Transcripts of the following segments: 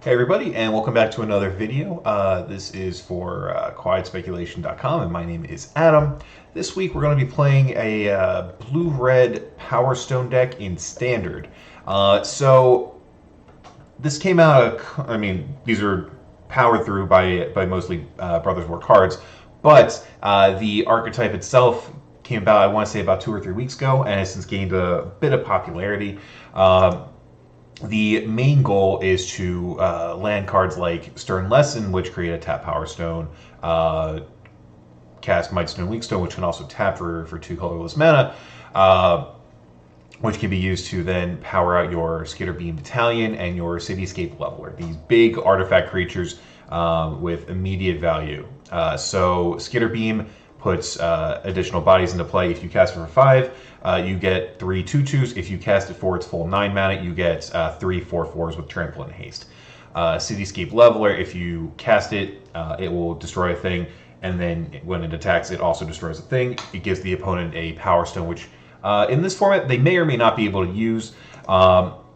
Hey everybody, and welcome back to another video. This is for quietspeculation.com, and my name is Adam. This week we're going to be playing a blue-red Power Stone deck in Standard. So this came out, these are powered through by mostly Brothers War cards, but the archetype itself came about, I want to say, about 2 or 3 weeks ago, and has since gained a bit of popularity. The main goal is to land cards like Stern Lesson, which create a tap Power Stone, cast Might Stone Weak Stone, which can also tap for 2 colorless mana, which can be used to then power out your Skitter Beam Battalion and your Cityscape Leveler. These big artifact creatures with immediate value. So Skitter Beam puts additional bodies into play. If you cast it for 5, you get 3 2/2s. If you cast it for its full 9 mana, you get 3 4/4s with Trample and Haste. Cityscape Leveler, if you cast it, it will destroy a thing, and then when it attacks, it also destroys a thing. It gives the opponent a Power Stone, which in this format they may or may not be able to use.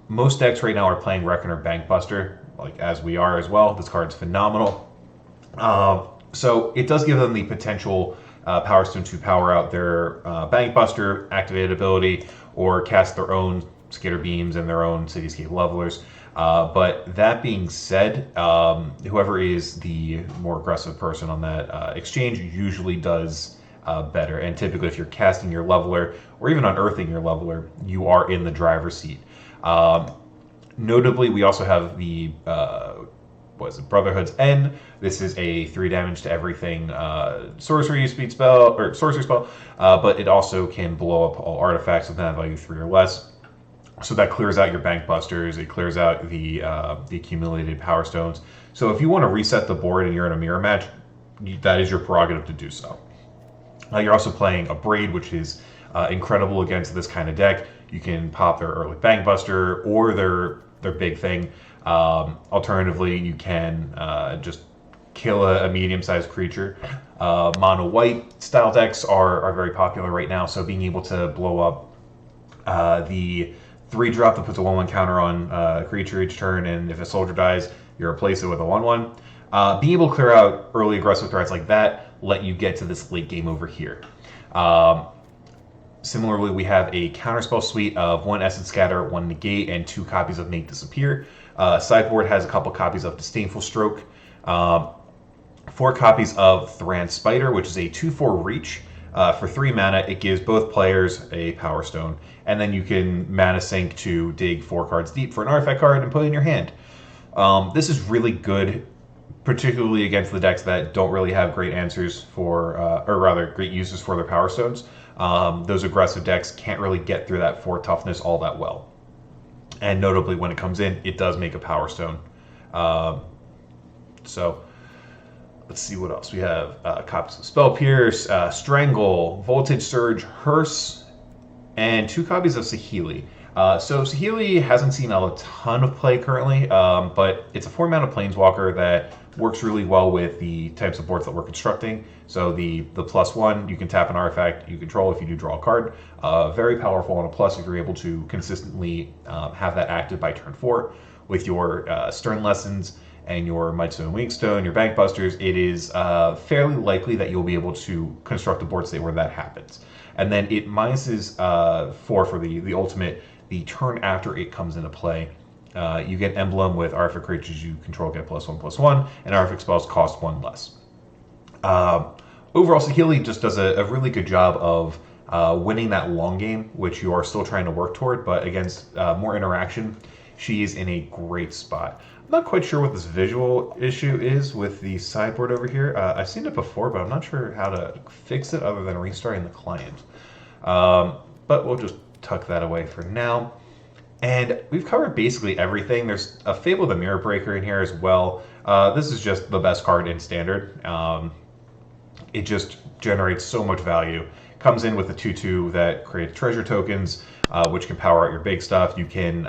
Most decks right now are playing Reckoner Bankbuster, like as we are as well. This card's phenomenal. So it does give them the potential Power Stone to power out their Bankbuster activated ability or cast their own Skitter Beams and their own Cityscape Levelers. But that being said, whoever is the more aggressive person on that exchange usually does better. And typically, if you're casting your Leveler or even unearthing your Leveler, you are in the driver's seat. Notably, we also have the Brotherhood's End. This is a 3 damage to everything sorcery speed spell or sorcery spell, but it also can blow up all artifacts with mana value 3 or less. So that clears out your Bank Busters. It clears out the accumulated Power Stones. So if you want to reset the board and you're in a mirror match, that is your prerogative to do so. You're also playing a Braid, which is incredible against this kind of deck. You can pop their early Bank Buster or their big thing. Alternatively, you can just kill a medium-sized creature. Mono white style decks are very popular right now, so being able to blow up the 3-drop that puts a 1/1 counter on a creature each turn, and if a soldier dies, you replace it with a 1/1. Being able to clear out early aggressive threats like that let you get to this late game over here. Similarly, we have a counterspell suite of 1 Essence Scatter, 1 Negate, and 2 copies of Make Disappear. Sideboard has a couple copies of Disdainful Stroke, 4 copies of Thran Spider, which is a 2/4 reach. For 3 mana, it gives both players a Power Stone, and then you can mana sink to dig 4 cards deep for an artifact card and put it in your hand. This is really good, particularly against the decks that don't really have great answers for, or rather, great uses for their Power Stones. Those aggressive decks can't really get through that 4 toughness all that well. And notably, when it comes in, it does make a Power Stone. So let's see what else. We have copies of Spell Pierce, Strangle, Voltage Surge, Hearse, and 2 copies of Saheeli. So Saheeli hasn't seen a ton of play currently, but it's a 4-mana Planeswalker that works really well with the types of boards that we're constructing. So the +1, you can tap an artifact you control if you do draw a card. Very powerful on a plus if you're able to consistently have that active by turn 4. With your Stern Lessons and your Might Stone Weak Stone, your Bank Busters, it is fairly likely that you'll be able to construct a board state where that happens. And then it minuses 4 for the ultimate. The turn after it comes into play, you get Emblem with artifact creatures you control get +1/+1, and artifact spells cost 1 less. Overall, Saheeli just does a really good job of winning that long game, which you are still trying to work toward, but against more interaction, she is in a great spot. I'm not quite sure what this visual issue is with the sideboard over here. I've seen it before, but I'm not sure how to fix it other than restarting the client. But we'll just tuck that away for now. And we've covered basically everything. There's a Fable the Mirror Breaker in here as well. This is just the best card in Standard. It just generates so much value. Comes in with a 2/2 that creates treasure tokens, which can power out your big stuff. You can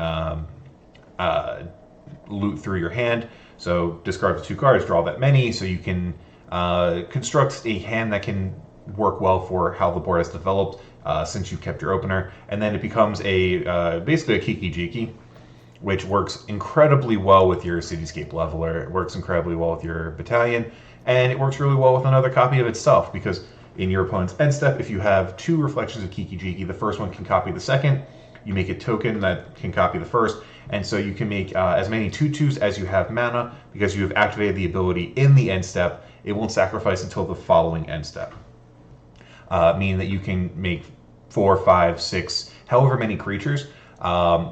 loot through your hand. So discard the 2 cards, draw that many, so you can construct a hand that can work well for how the board has developed since you kept your opener. And then it becomes a basically a Kiki Jiki, which works incredibly well with your Cityscape Leveler. It works incredibly well with your Battalion, and it works really well with another copy of itself, because in your opponent's end step, if you have 2 reflections of Kiki Jiki, the first one can copy the second. You make a token that can copy the first, and so you can make as many 2/2s as you have mana, because you have activated the ability in the end step. It won't sacrifice until the following end step, meaning that you can make 4, 5, 6, however many creatures,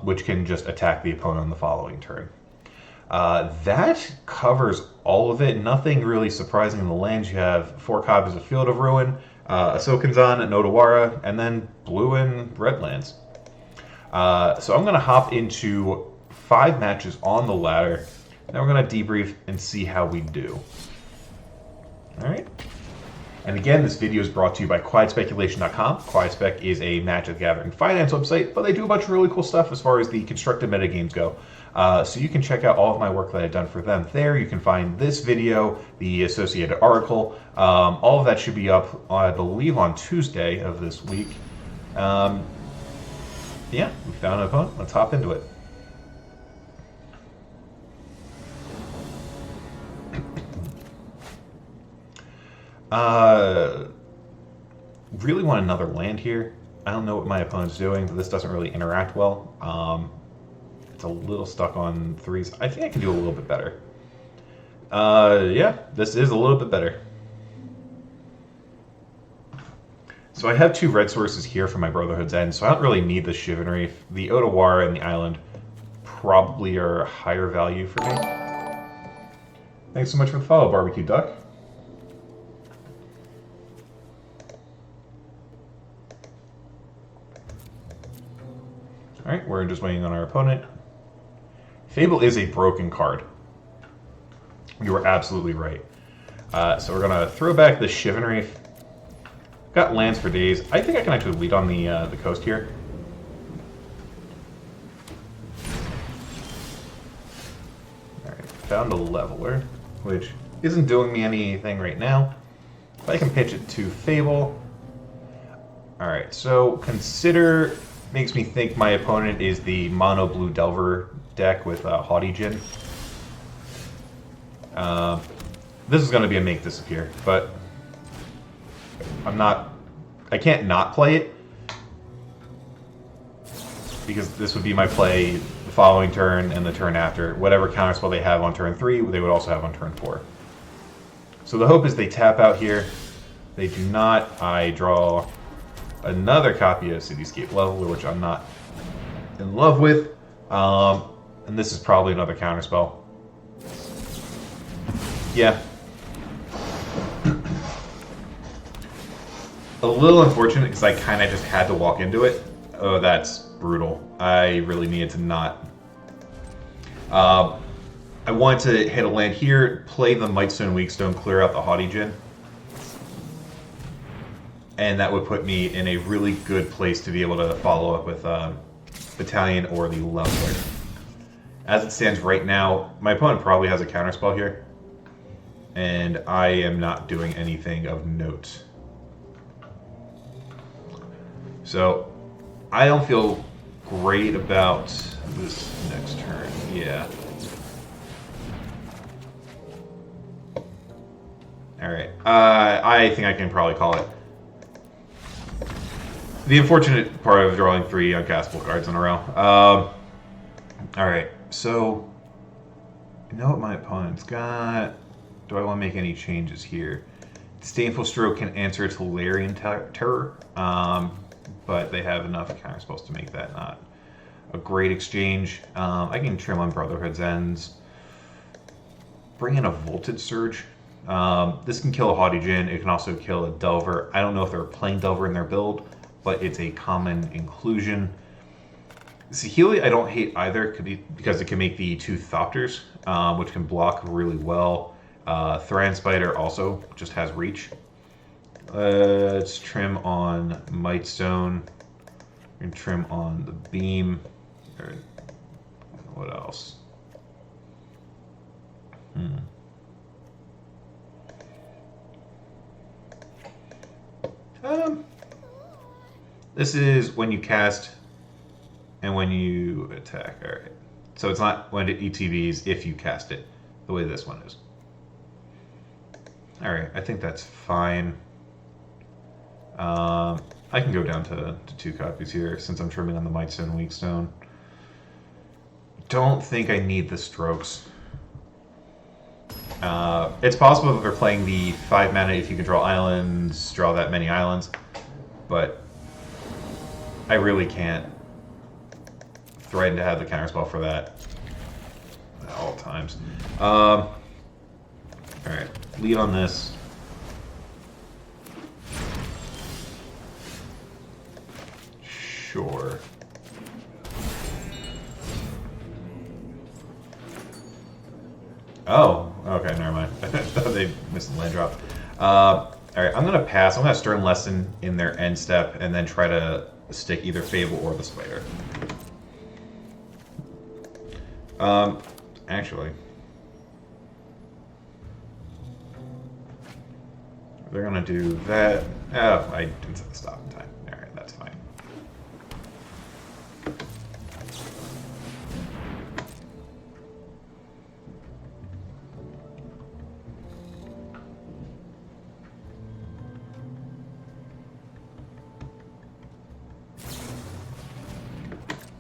which can just attack the opponent on the following turn. That covers all of it. Nothing really surprising in the lands. You have 4 copies of Field of Ruin, a Sokanzan, an Odawara, and then blue and red lands. So I'm going to hop into 5 matches on the ladder. Now we're going to debrief and see how we do. Alright. And again, this video is brought to you by QuietSpeculation.com. QuietSpec is a Magic the Gathering finance website, but they do a bunch of really cool stuff as far as the constructed metagames go. So you can check out all of my work that I've done for them there. You can find this video, the associated article. All of that should be up, I believe, on Tuesday of this week. Yeah, we found an opponent. Let's hop into it. Really want another land here. I don't know what my opponent's doing, but this doesn't really interact well. It's a little stuck on 3s. I think I can do a little bit better. Yeah, this is a little bit better. So I have 2 red sources here for my Brotherhood's End, so I don't really need the Chivalry. The Odawara and the Island probably are higher value for me. Thanks so much for the follow, Barbecue Duck. Alright, we're just waiting on our opponent. Fable is a broken card. You were absolutely right. So we're going to throw back the Chivalry. Got lands for days. I think I can actually lead on the coast here. Alright, found a Leveler, which isn't doing me anything right now. If I can pitch it to Fable. Alright, so consider... Makes me think my opponent is the mono blue Delver deck with Haughty Djinn. This is going to be a make disappear, but I can't not play it, because this would be my play the following turn and the turn after. Whatever counterspell they have on turn 3, they would also have on turn 4. So the hope is they tap out here. They do not. I draw another copy of Cityscape Leveler, which I'm not in love with. And this is probably another counterspell. Yeah. A little unfortunate, because I kind of just had to walk into it. Oh, that's brutal. I really needed to not. I wanted to hit a land here, play the Mightstone Weakstone, clear out the Haughty Djinn. And that would put me in a really good place to be able to follow up with Battalion or the Leveler. As it stands right now, my opponent probably has a counterspell here. And I am not doing anything of note. So, I don't feel great about this next turn. Yeah. Alright. I think I can probably call it. The unfortunate part of drawing 3 uncastable cards in a row. Alright, so I know what my opponent's got. Do I want to make any changes here? Disdainful Stroke can answer Tolarian Terror, but they have enough counterspells to make that not a great exchange. I can trim on Brotherhood's Ends. Bring in a Voltage Surge. This can kill a Haughty Djinn. It can also kill a Delver. I don't know if they're playing Delver in their build, but it's a common inclusion. Saheeli I don't hate either, because it can make the 2 Thopters, which can block really well. Thran Spider also just has reach. Let's trim on Mightstone. And trim on the Beam. Or what else? This is when you cast and when you attack. Alright. So it's not when it ETBs if you cast it, the way this one is. All right, I think that's fine. I can go down to 2 copies here since I'm trimming on the Might Stone, Weak Stone. Don't think I need the strokes. It's possible that they're playing the 5 mana if you can draw islands, draw that many islands, but I really can't threaten to have the counterspell for that at all times. Alright, lead on this. Sure. Oh, okay, never mind. I thought they missed the land drop. Alright, I'm going to pass. I'm going to Stern Lesson in their end step and then try to stick either Fable or the Spider. Actually, they're going to do that. Oh, I didn't set the stop in time. Alright, that's fine.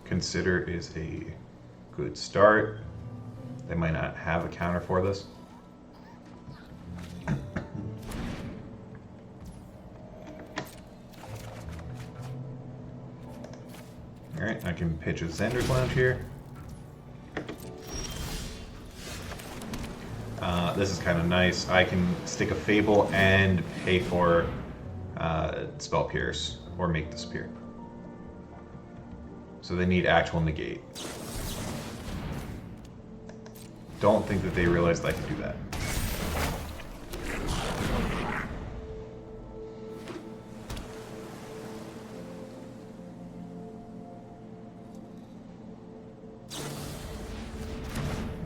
Consider is a good start. They might not have a counter for this. Alright, I can pitch a Xander's Lounge here. This is kind of nice. I can stick a Fable and pay for Spell Pierce or Make Disappear. So they need actual negate. Don't think that they realized I could do that.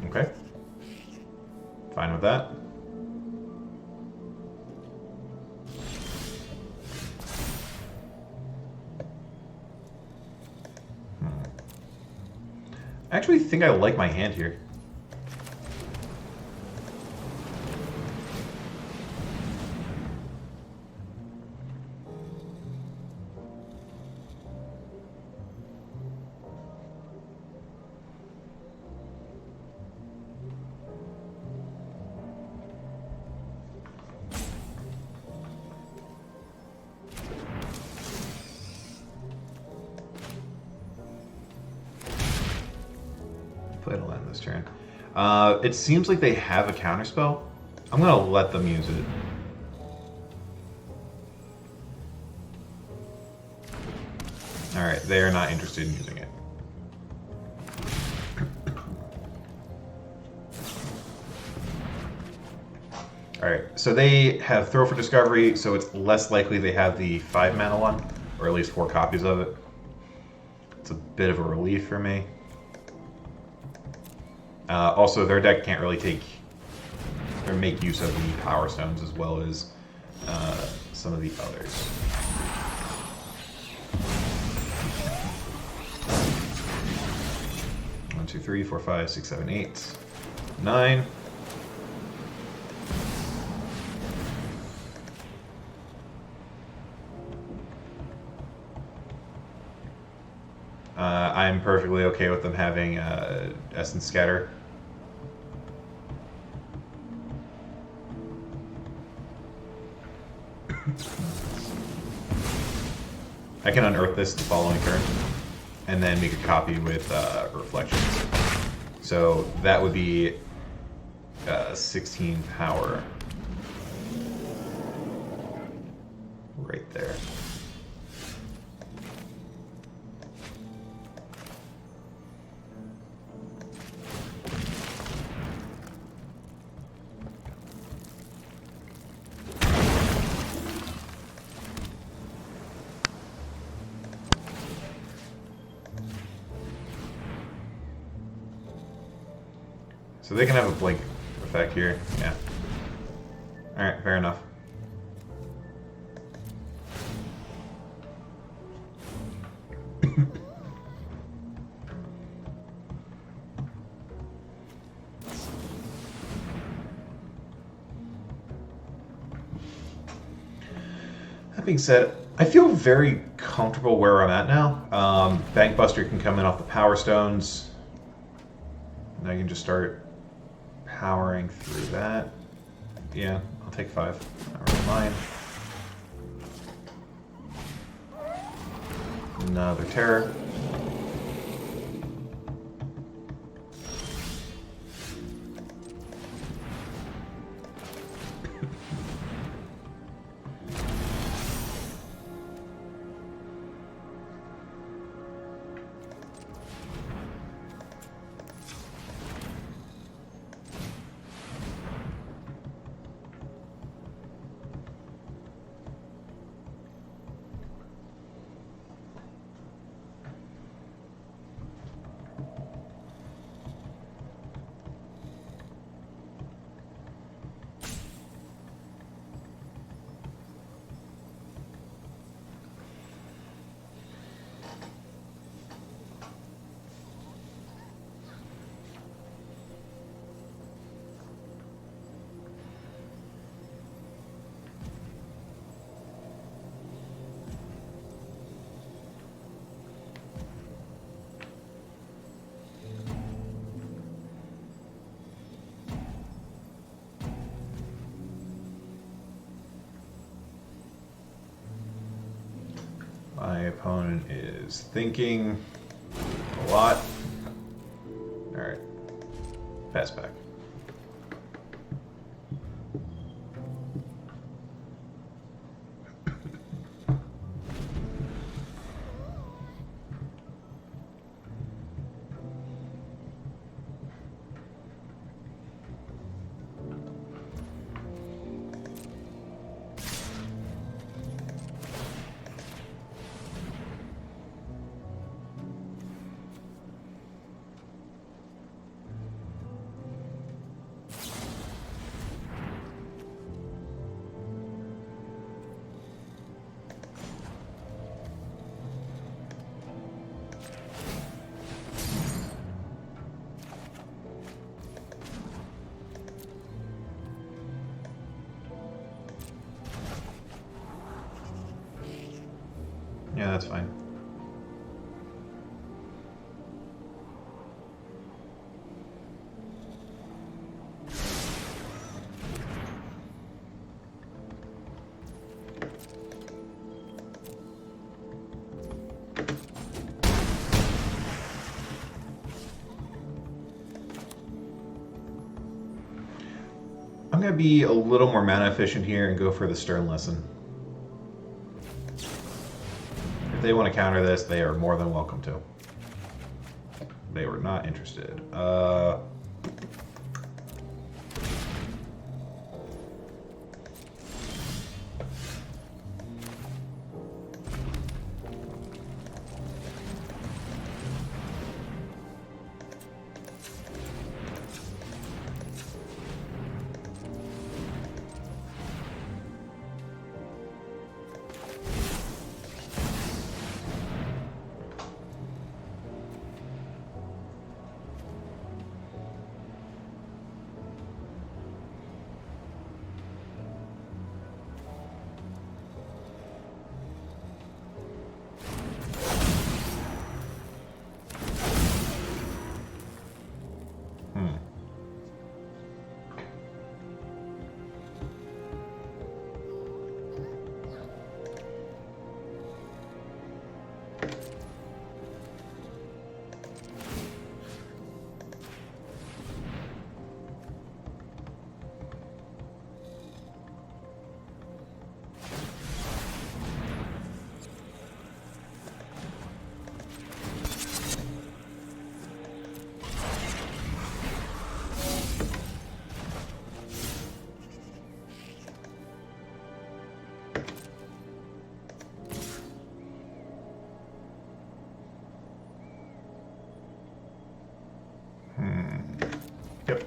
Okay. Fine with that. I actually think I like my hand here. It'll end this turn. It seems like they have a counterspell. I'm gonna let them use it. Alright, they are not interested in using it. Alright, so they have Throw for Discovery, so it's less likely they have the 5 mana one, or at least 4 copies of it. It's a bit of a relief for me. Also, their deck can't really take or make use of the Powerstones as well as some of the others. One, two, three, four, five, six, seven, 8, 9. I'm perfectly okay with them having Essence Scatter. I can unearth this the following turn, and then make a copy with Reflections. So that would be 16 power right there. So they can have a blink effect here, yeah. Alright, fair enough. being said, I feel very comfortable where I'm at now. Bankbuster can come in off the Powerstones. And I can just start powering through that. Yeah, I'll take 5. Not really mine. Another terror. My opponent is thinking a lot. Alright. Pass back. Yeah, that's fine. I'm going to be a little more mana efficient here and go for the Stern Lesson. If they want to counter this, they are more than welcome to. They were not interested. Yep.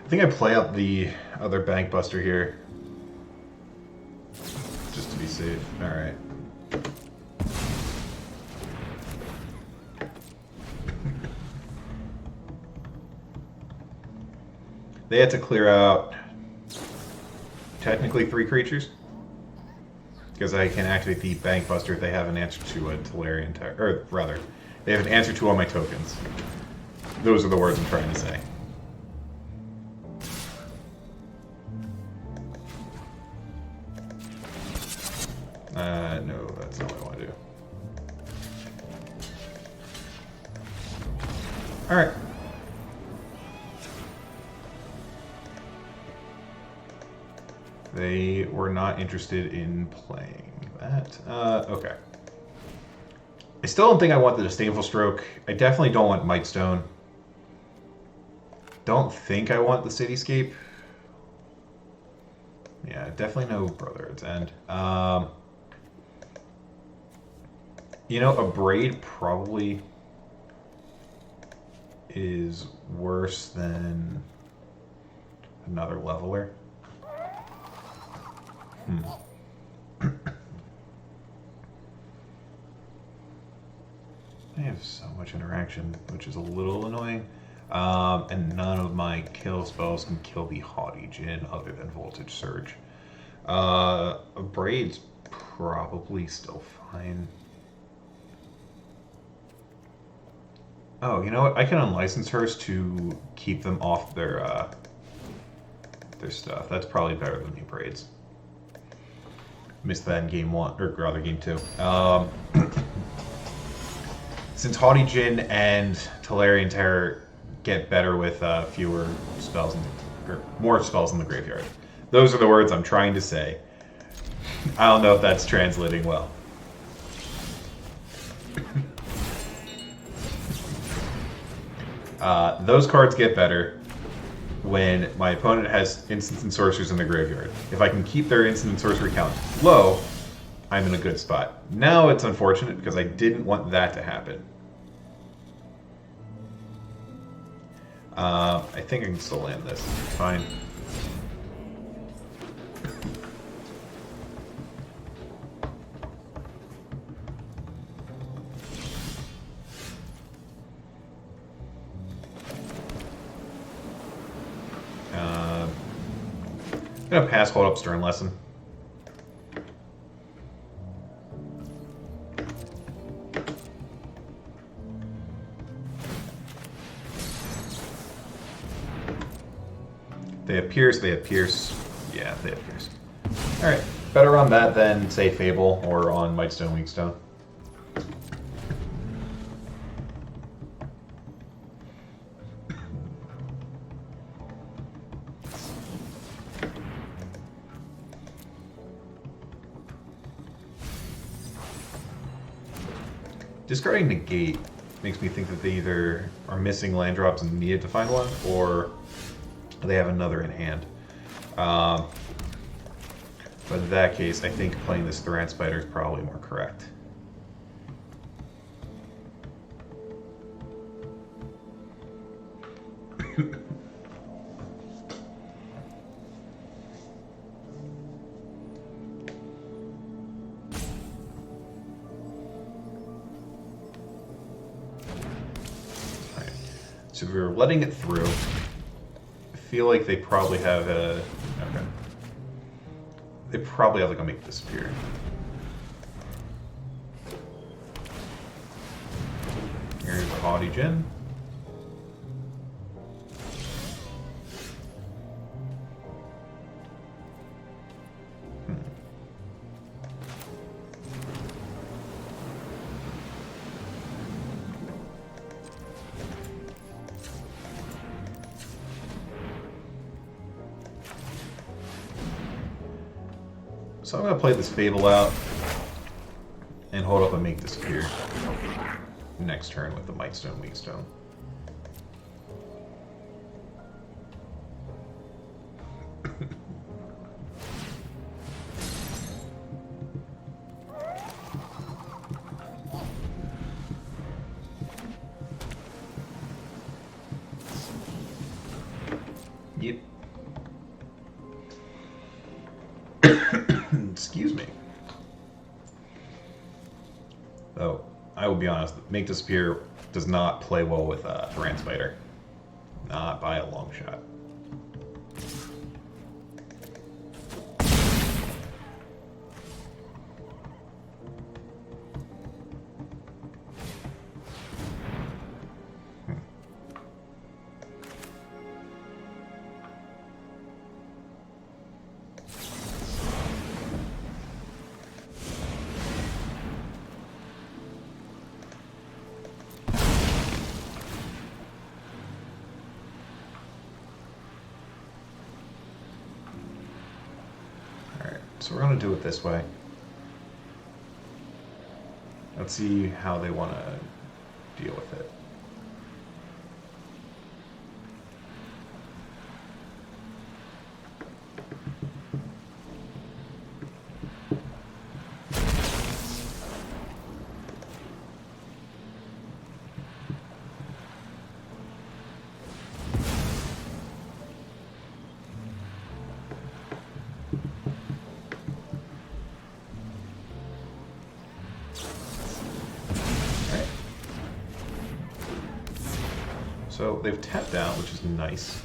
I think I play out the other Bank Buster here. Just to be safe. Alright. they had to clear out technically 3 creatures. Because I can activate the Bank Buster if they have an answer to a Tolarian Terror. Or rather, they have an answer to all my tokens. Those are the words I'm trying to say. No, that's not what I want to do. Alright. They were not interested in playing that. Okay. I still don't think I want the Disdainful Stroke. I definitely don't want Mightstone. Don't think I want the Cityscape. Yeah, definitely no Brotherhood's End. You know, a Braid probably is worse than another Leveler. I have so much interaction, which is a little annoying. And none of my kill spells can kill the Haughty Djinn other than Voltage Surge. A Braid's probably still fine. Oh, you know what? I can unlicense hers to keep them off their stuff. That's probably better than the Braids. Missed that in game 1, or rather game 2. Since Haughty Djinn and Tolarian Terror get better with fewer spells, or more spells in the graveyard. Those are the words I'm trying to say. I don't know if that's translating well. Those cards get better when my opponent has instants and sorceries in the graveyard. If I can keep their instant and sorcery count low, I'm in a good spot. Now it's unfortunate because I didn't want that to happen. I think I can still land this. It's fine. I'm gonna pass hold up Stern Lesson. They have Pierce, they have Pierce. Yeah, they have Pierce. Alright, better on that than, say, Fable or on Mightstone, Weakstone. Discarding Negate makes me think that they either are missing land drops and needed to find one, or they have another in hand. But in that case, I think playing this Thran Spider is probably more correct. So if we're letting it through, I feel like they probably have a... Okay. They probably have like a Make Disappear. Here's the Haughty Djinn. So I'm going to play this Fable out and hold up and Make Disappear next turn with the Mightstone, Weakstone. Yep. Excuse me. Though, I will be honest, Make Disappear does not play well with Thran Spider. Not by a long shot. So we're going to do it this way. Let's see how they want to deal with it. So they've tapped out, which is nice.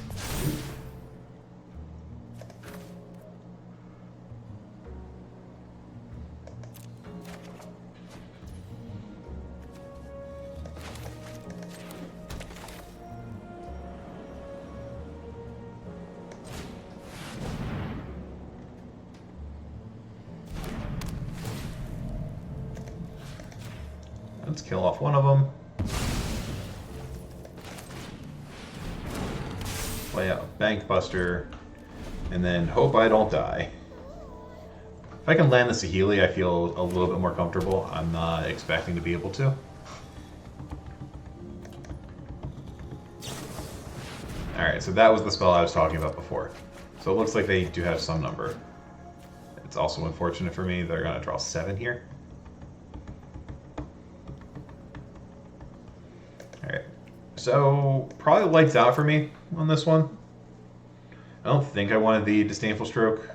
Let's kill off one of them. Play out Bank Buster, and then hope I don't die. If I can land the Saheeli, I feel a little bit more comfortable. I'm not expecting to be able to. Alright, so that was the spell I was talking about before. So it looks like they do have some number. It's also unfortunate for me, they're going to draw 7 here. Alright, so probably lights out for me on this one. I don't think I wanted the Disdainful Stroke.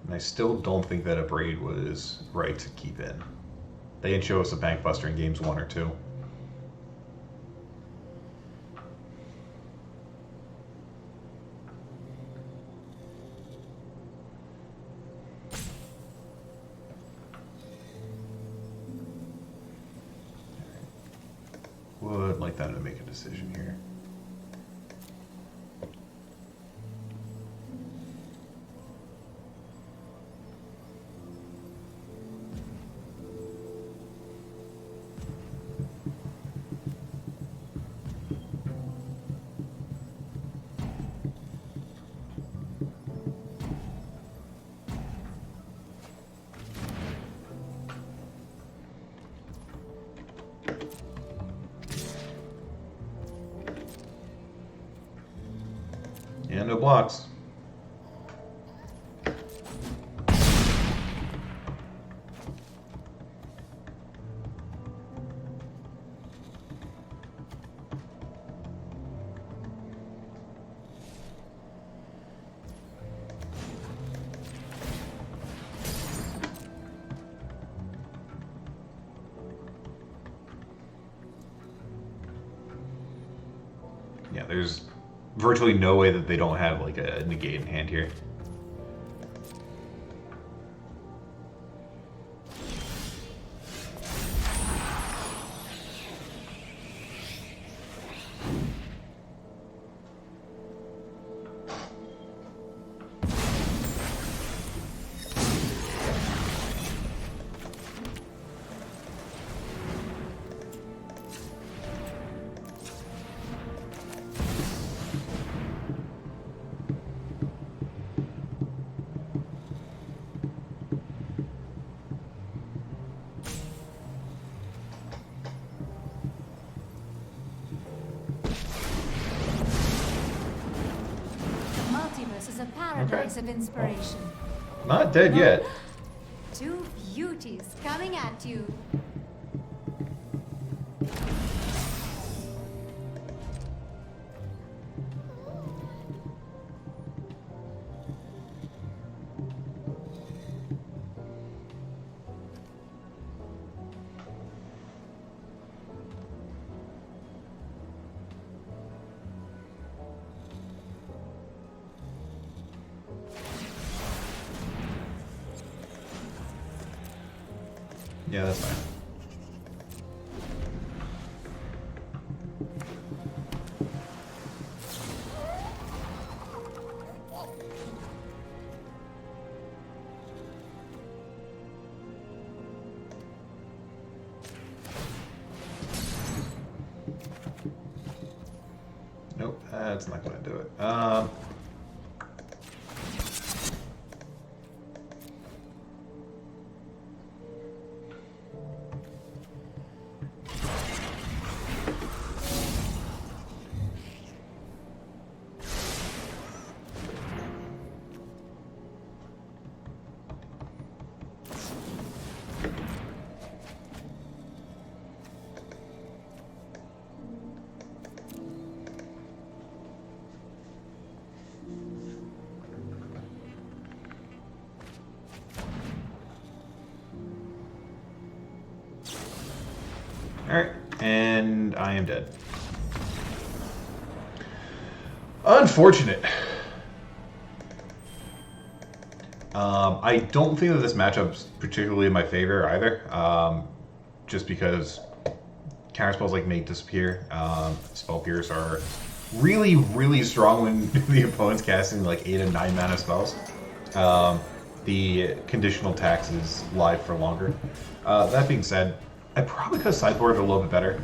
And I still don't think that a Braid was right to keep in. They didn't show us a Bank Buster in games 1 or 2. Would like them to make a decision here. And no blocks. Yeah, there's virtually no way that they don't have like a negate in hand here. Is a paradise of inspiration. Not dead yet. Two beauties coming at you. Yeah, that's fine. That's not going to do it. Alright, and I am dead. Unfortunate. I don't think that this matchup's particularly in my favor either. Just because counterspells like Make Disappear, Spell Pierce are really, really strong when the opponent's casting like 8 and 9 mana spells. The conditional tax is live for longer. That being said, I probably could have sideboarded a little bit better.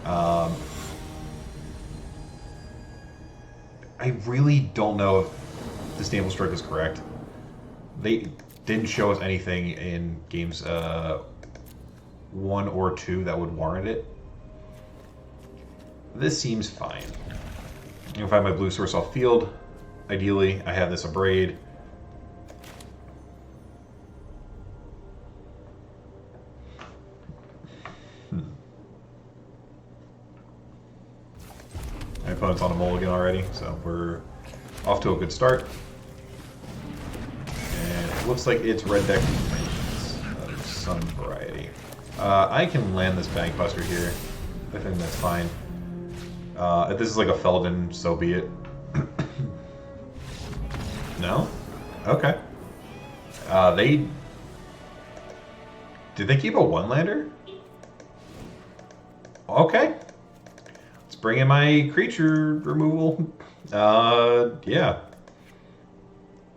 I really don't know if the Stable Strike is correct. They didn't show us anything in games 1 or 2 that would warrant it. This seems fine. If I have my blue source off field, ideally I have this Abrade. My opponent's on a mulligan already, so we're off to a good start. And it looks like it's red deck of some variety. I can land this Bankbuster here. I think that's fine. If this is like a Feldon, so be it. No? Okay. Did they keep a one-lander? Okay. Let's bring in my creature removal. Yeah.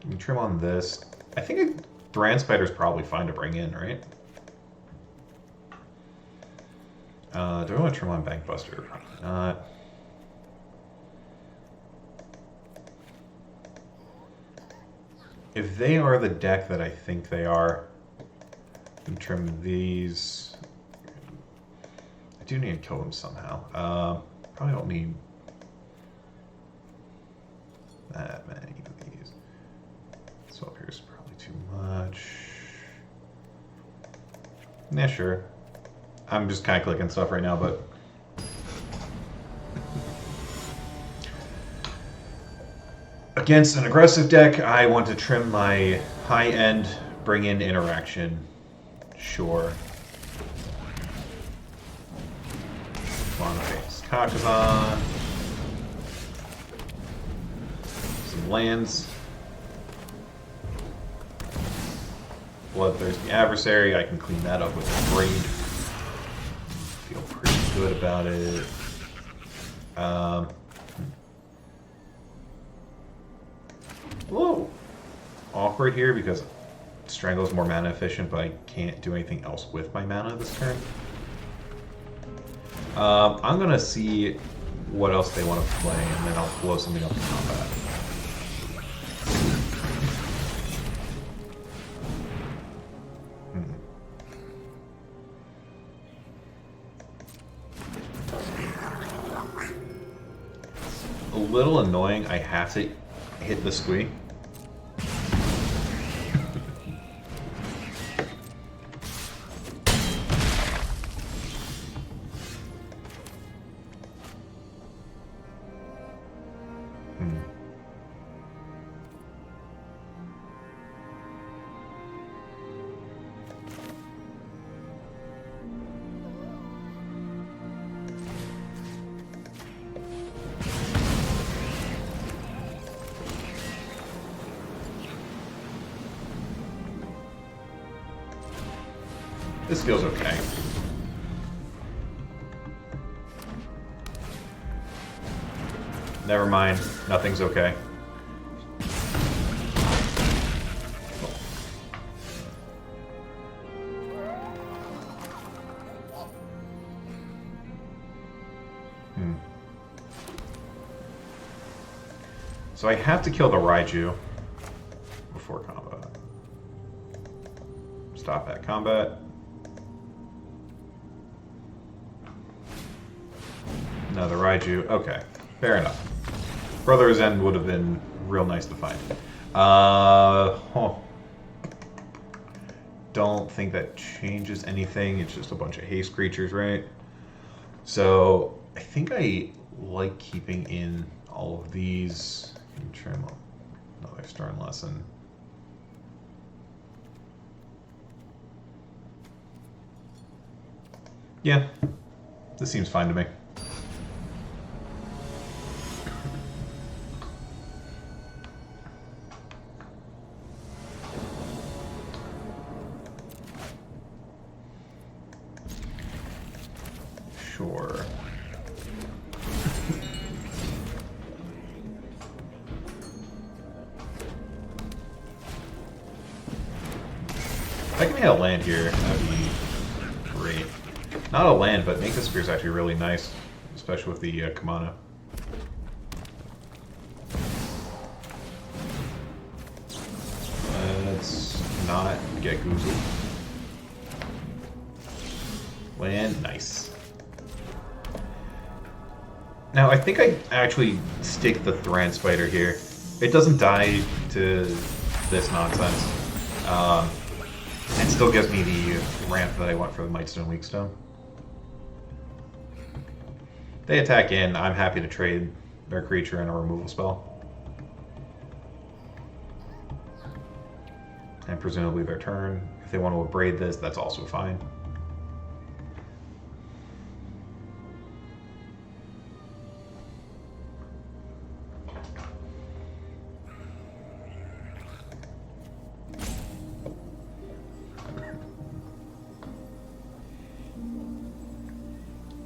Let me trim on this. I think a Thran Spider's probably fine to bring in, right? Do I want to trim on Bankbuster? Probably not. If they are the deck that I think they are, I can trim these. I do need to kill them somehow. Probably don't need that many of these. So up here is probably too much. Yeah, sure. I'm just kind of clicking stuff right now, but against an aggressive deck, I want to trim my high end, bring in interaction. Sure. Monophase Kakazan. Some lands. Bloodthirsty Adversary. I can clean that up with a braid. Feel pretty good about it. A little awkward here because Strangle is more mana efficient, but I can't do anything else with my mana this turn. I'm gonna see what else they want to play, and then I'll blow something up in combat. A little annoying, I have to hit the squee. This feels okay. Never mind. Nothing's okay. So I have to kill the Raiju before combat. Stop at combat. No, the Raiju. Okay, fair enough. Brother's End would have been real nice to find. Don't think that changes anything. It's just a bunch of haste creatures, right? So I think I like keeping in all of these. Trim another Stern Lesson. Yeah, this seems fine to me. Sure. If I can hit a land here, that'd be great. Not a land, but Making Spear is actually really nice, especially with the Kamana. Let's not get goozled. Land, nice. Now, I think I actually stick the Thran Spider here. It doesn't die to this nonsense. It still gives me the ramp that I want for the Mightstone Weakstone. They attack in, I'm happy to trade their creature and a removal spell. And presumably their turn. If they want to abrade this, that's also fine.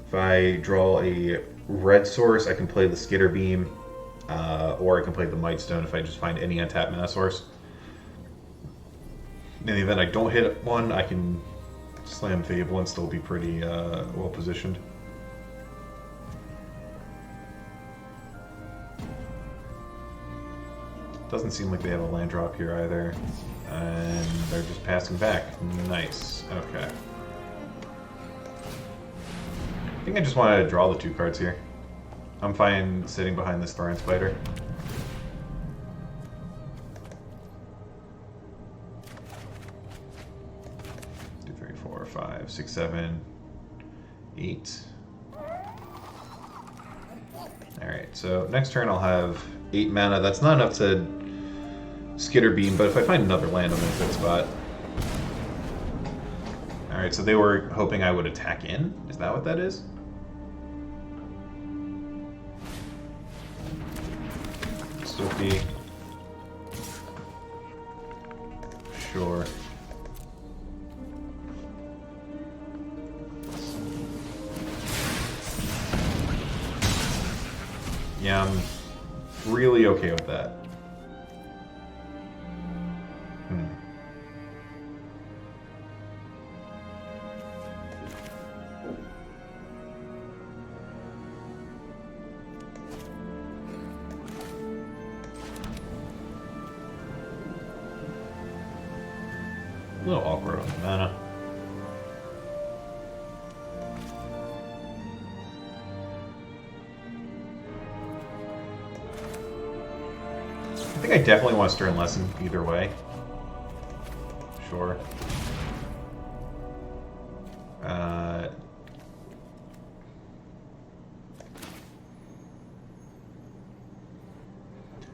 If I draw a red source, I can play the Skitter Beam, or I can play the Mightstone if I just find any untapped mana source. In the event I don't hit one, I can slam Fable and still be pretty well positioned. Doesn't seem like they have a land drop here either. And they're just passing back. Nice. Okay. I think I just want to draw the 2 cards here. I'm fine sitting behind this Thran Spider. Two, 3, 4, 5, 6, 7, 8. Alright, so next turn I'll have 8 mana. That's not enough to Skitter Beam, but if I find another land, I'm in a good spot. Alright, so they were hoping I would attack in? Is that what that is? Sophie. Sure. Yeah, I'm really okay with that. A little awkward on the mana. I think I definitely want to Stern Lesson either way. Sure.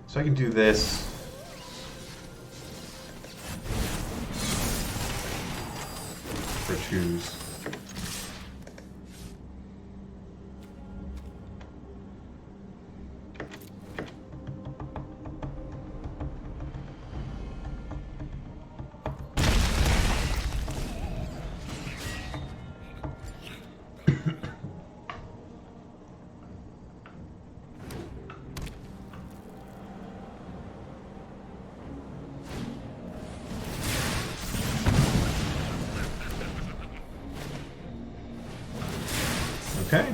So I can do this. For choose. Okay.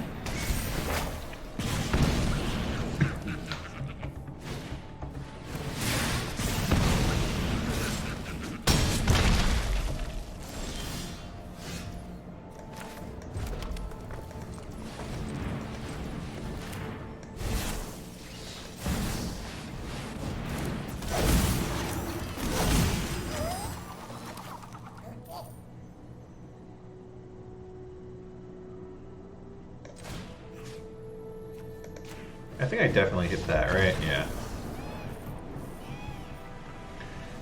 I think I definitely hit that, right? Yeah.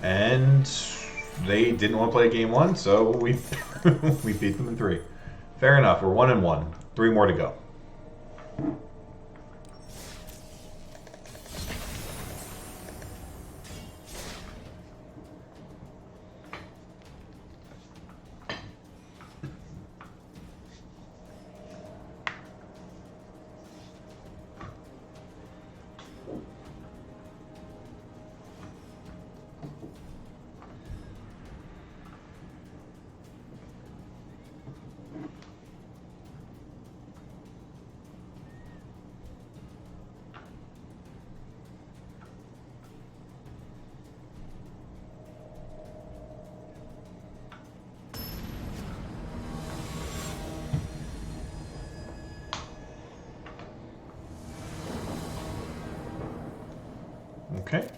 And they didn't want to play game 1, so we we beat them in 3. Fair enough. We're 1-1. 3 more to go. Okay.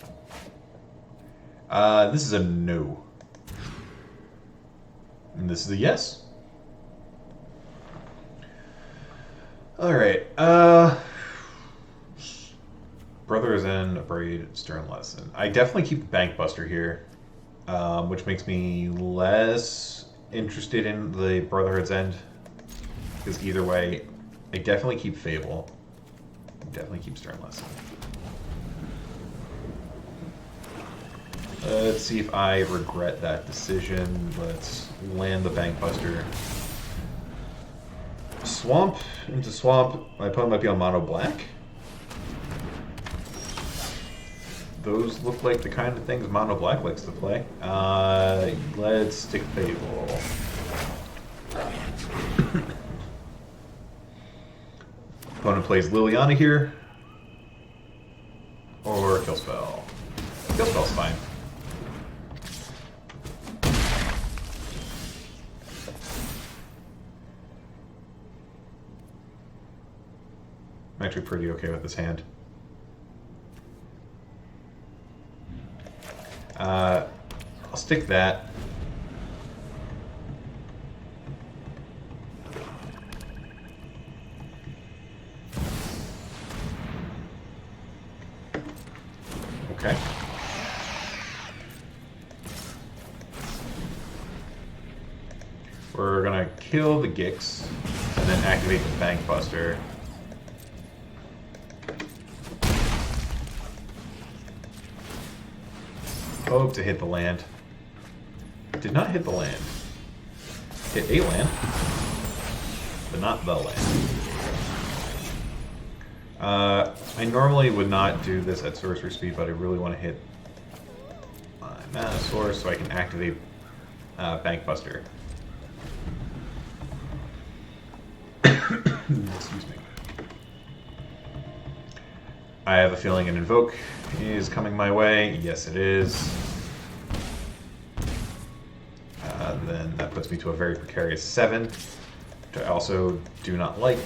This is a no. And this is a yes. Alright. Brothers End, a braid, stern lesson. I definitely keep the Bank Buster here, which makes me less interested in the Brotherhood's End. Because either way, I definitely keep Fable. Definitely keep stern lesson. Let's see if I regret that decision. Let's land the Bank Buster. Swamp into Swamp. My opponent might be on mono black. Those look like the kind of things mono black likes to play. Let's stick Fable. Opponent plays Liliana here. Or Kill Spell. Kill Spell's fine. I'm actually pretty okay with this hand. I'll stick that. Okay. We're gonna kill the Gix and then activate the Bank Buster. Hope to hit the land. Did not hit the land. Hit a land, but not the land. I normally would not do this at sorcerer speed, but I really want to hit my mana source so I can activate Bank Buster. Excuse me. I have a feeling an Invoke is coming my way. Yes, it is. Then that puts me to a very precarious 7, which I also do not like.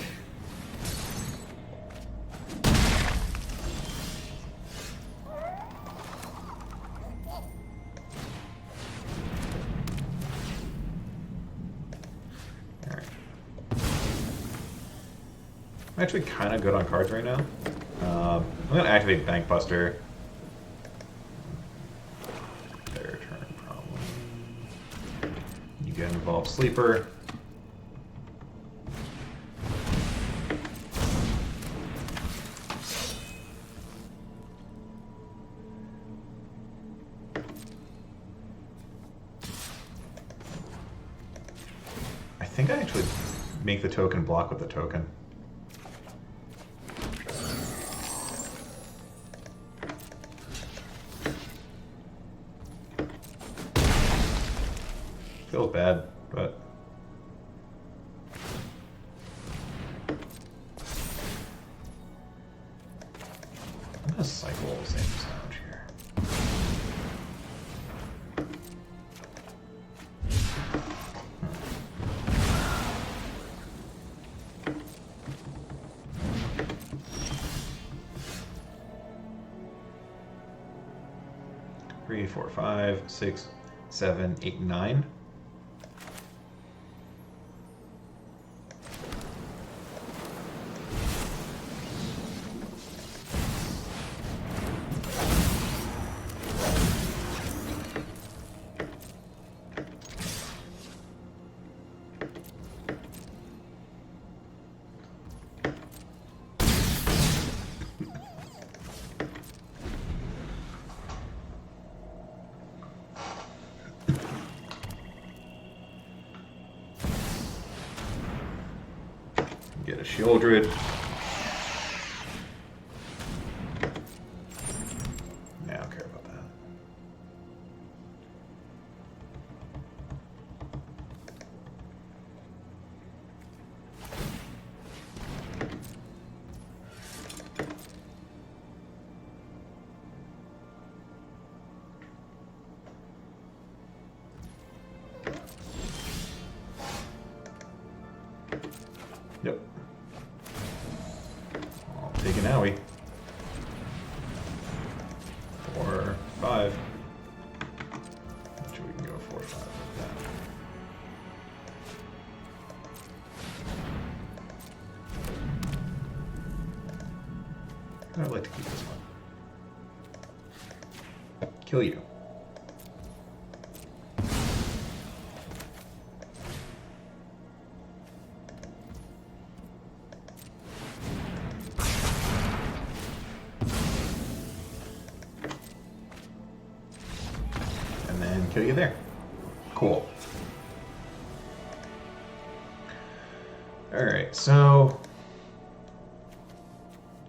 Alright. I'm actually kind of good on cards right now. I'm going to activate Bank Buster. Their turn problem. You get involved Sleeper. I think I actually make the token block with the token. Feels bad, but I'm gonna cycle the same sound here. Three, 4, 5, 6, 7, 8, 9. Get a Shieldred. Nah, I don't care about that. Yep. I'll take an owie. 4, 5. Which we can go 4, 5 like that. I'd like to keep this one. Kill you. And then kill you there. Cool. Alright, so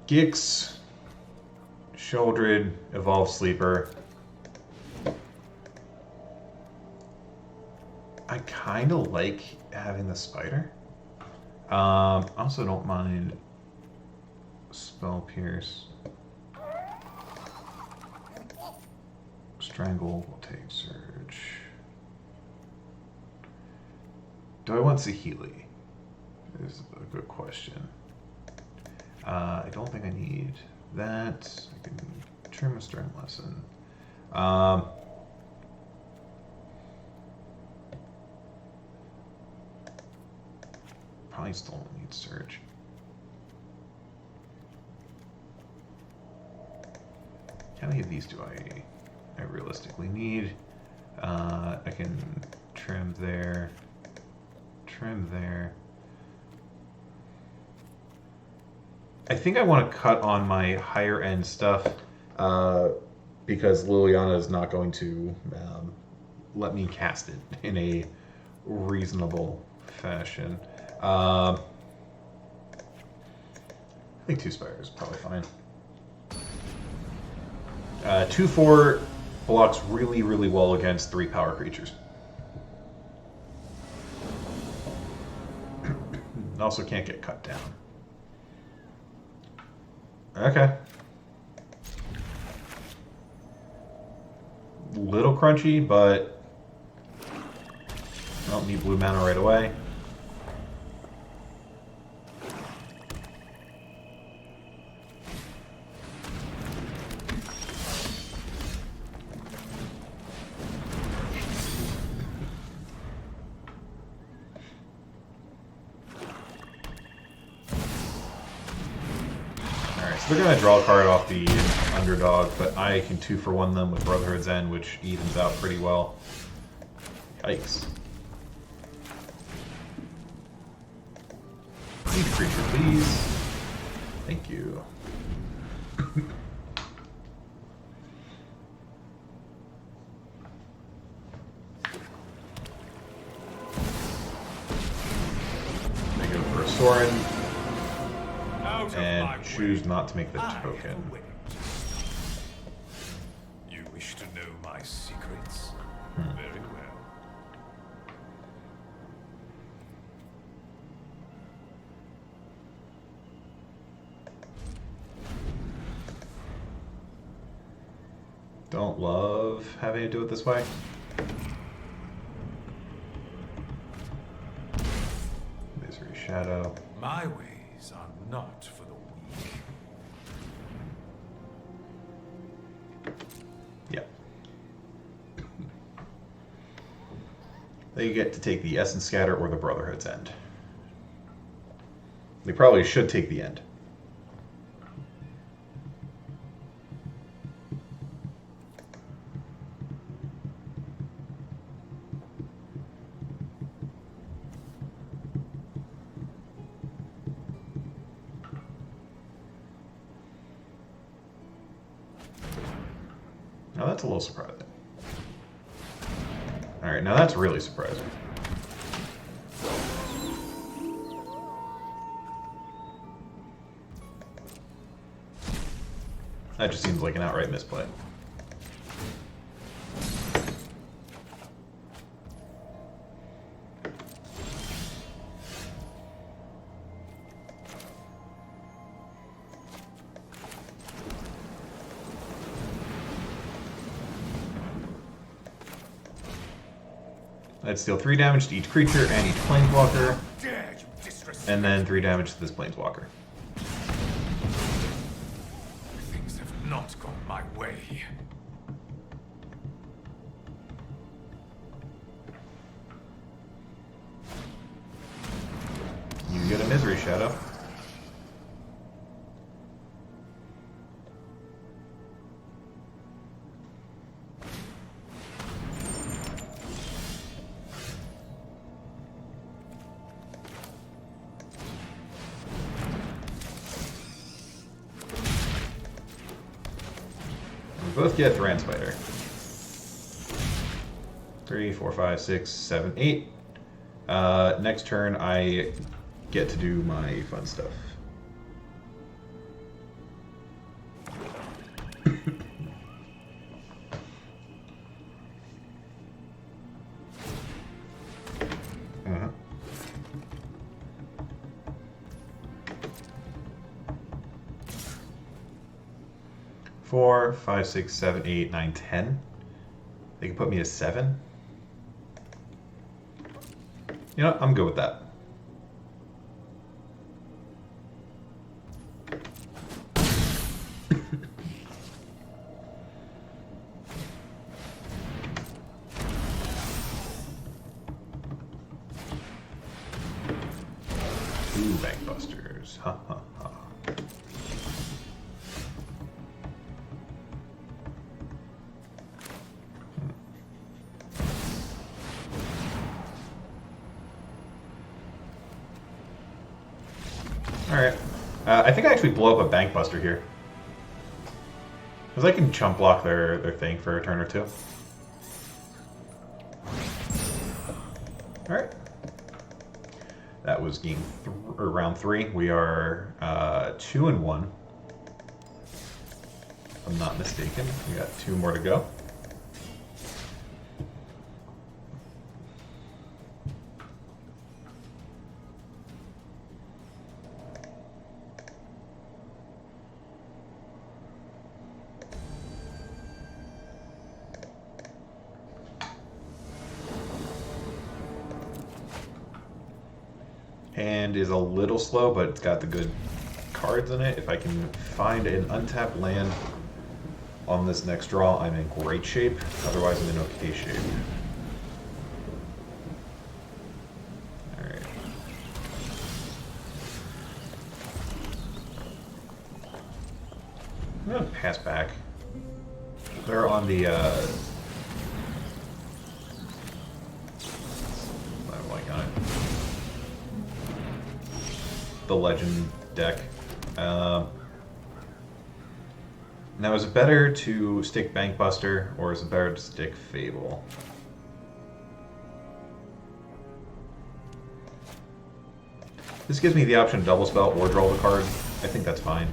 Gix, Shieldred, Evolved Sleeper. I kind of like having the spider. Also don't mind Spell Pierce. Strangle will take Surge. Do I want Saheeli? Is a good question. I don't think I need that. I can trim a Stern Lesson. Probably still don't need Surge. How many of these do I realistically need? I can trim there, trim there. I think I want to cut on my higher end stuff because Liliana is not going to let me cast it in a reasonable fashion. I think 2 spiders is probably fine. 2/4 blocks really, really well against 3 power creatures. Also can't get cut down. Okay. Little crunchy, but I don't need blue mana right away. They're going to draw a card off the underdog, but I can 2-for-1 them with Brotherhood's End, which evens out pretty well. Yikes. Need creature, please. Thank you. I go for a Sorin. And choose not to make the token. You wish to know my secrets? Very well. Don't love having to do it this way. Misery Shadow. My ways are not for the weak. Yep. They get to take the Essence Scatter or the Brotherhood's End. They probably should take the End. Now that's a little surprising. Alright, now that's really surprising. That just seems like an outright misplay. I'd deal 3 damage to each creature and each planeswalker, and then 3 damage to this planeswalker. Things have not gone my way. You get a Misery Shadow. Both get Thran Spider. 3, 4, 5, 6, 7, 8. Next turn, I get to do my fun stuff. Uh-huh. 4, 5, 6, 7, 8, 9, 10. They can put me to 7. You know, I'm good with that. Two Bankbusters. Ha ha ha. Alright. I think I actually blow up a Bankbuster here. Because I can chump block their thing for a turn or two. Alright. That was round 3. We are 2-1. If I'm not mistaken. We got 2 more to go. Hand is a little slow, but it's got the good cards in it. If I can find an untapped land on this next draw, I'm in great shape. Otherwise, I'm in okay shape. Alright. I'm gonna pass back. They're on the I'm like on it. The Legend deck. Now, is it better to stick Bankbuster, or is it better to stick Fable? This gives me the option to double spell or draw the card. I think that's fine.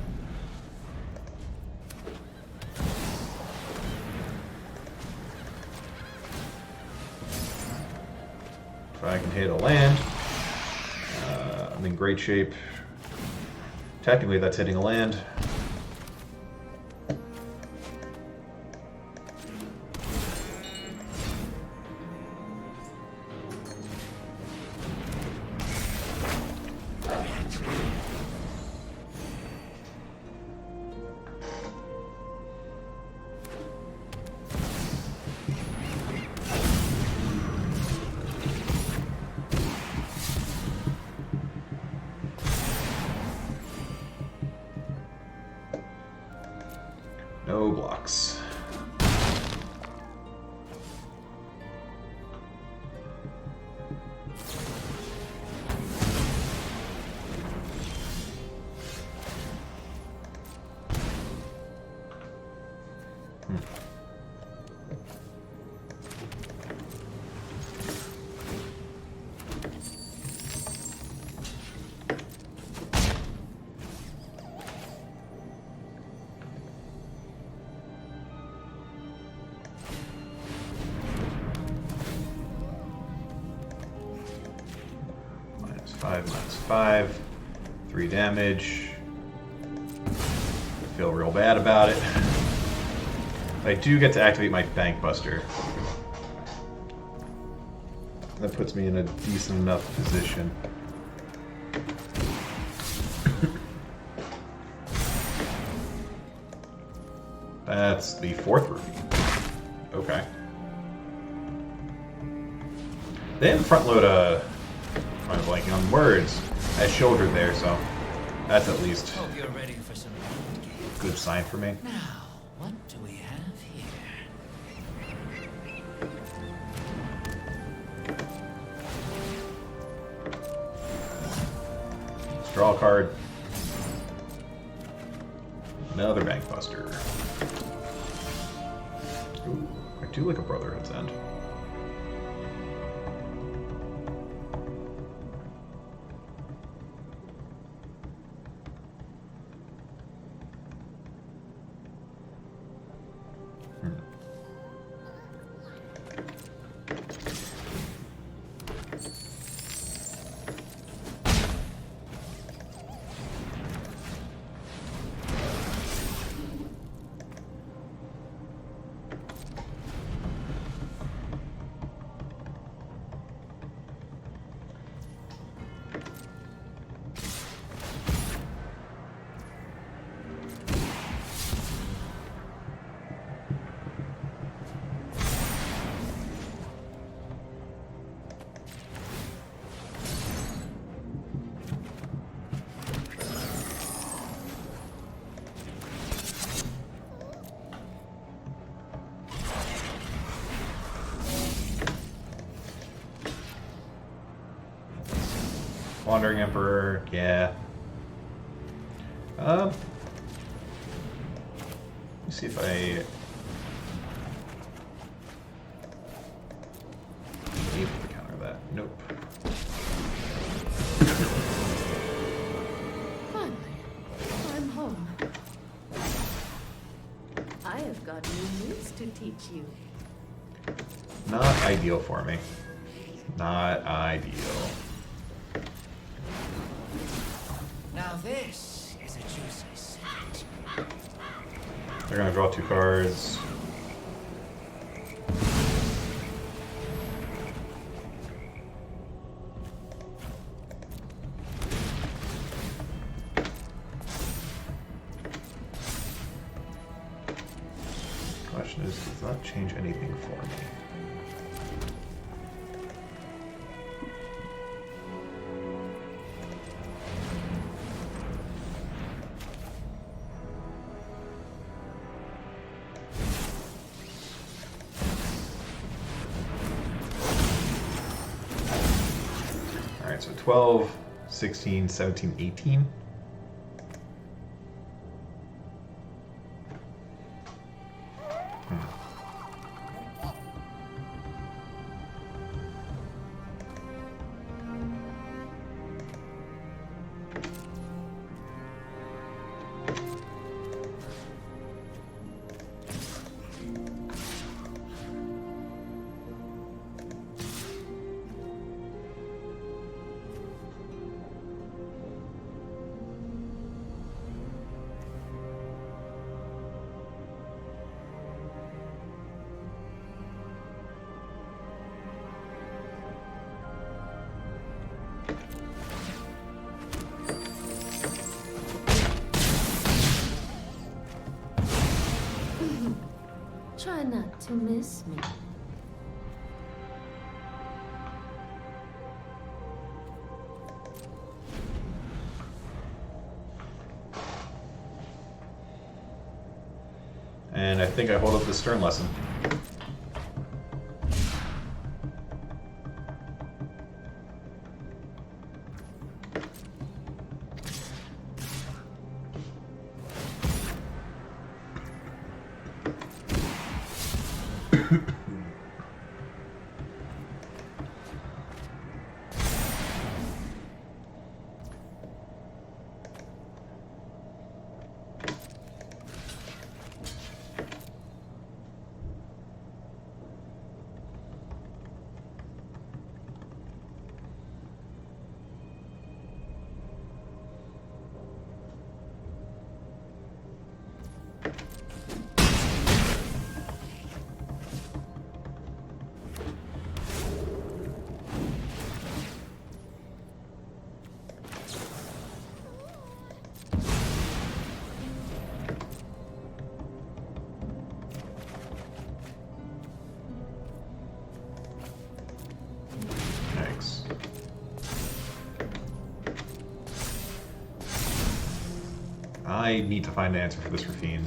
If I can hit a land, I'm in great shape. Technically, that's hitting a land. No blocks. 5 minus 5. 3 damage. I feel real bad about it. I do get to activate my Bank Buster. That puts me in a decent enough position. That's the 4th ruby. Okay. They didn't front load I'm blanking on words. I shouldered there, so that's at least Hope you're ready for some a good sign for me. Now, what do we have here? Draw a card. Another Bank Buster. Ooh, I do like a Brotherhood's End. Wandering Emperor, yeah. Let me see if I able to counter that. Nope. Finally, I'm home. I have got new moves to teach you. Not ideal for me. Not ideal. Now this is a juicy set. They're gonna draw 2 cards. Question is, does that change anything for me? Alright, so 12, 16, 17, 18. Try not to miss me. And I think I hold up the Stern Lesson. I need to find an answer for this Rafine.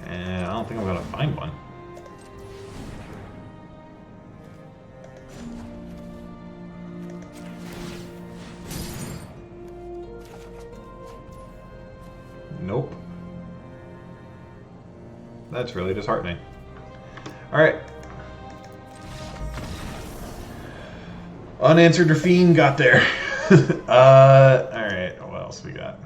And I don't think I'm gonna find one. Nope. That's really disheartening. Alright. Unanswered Rafine got there. Alright, what else we got?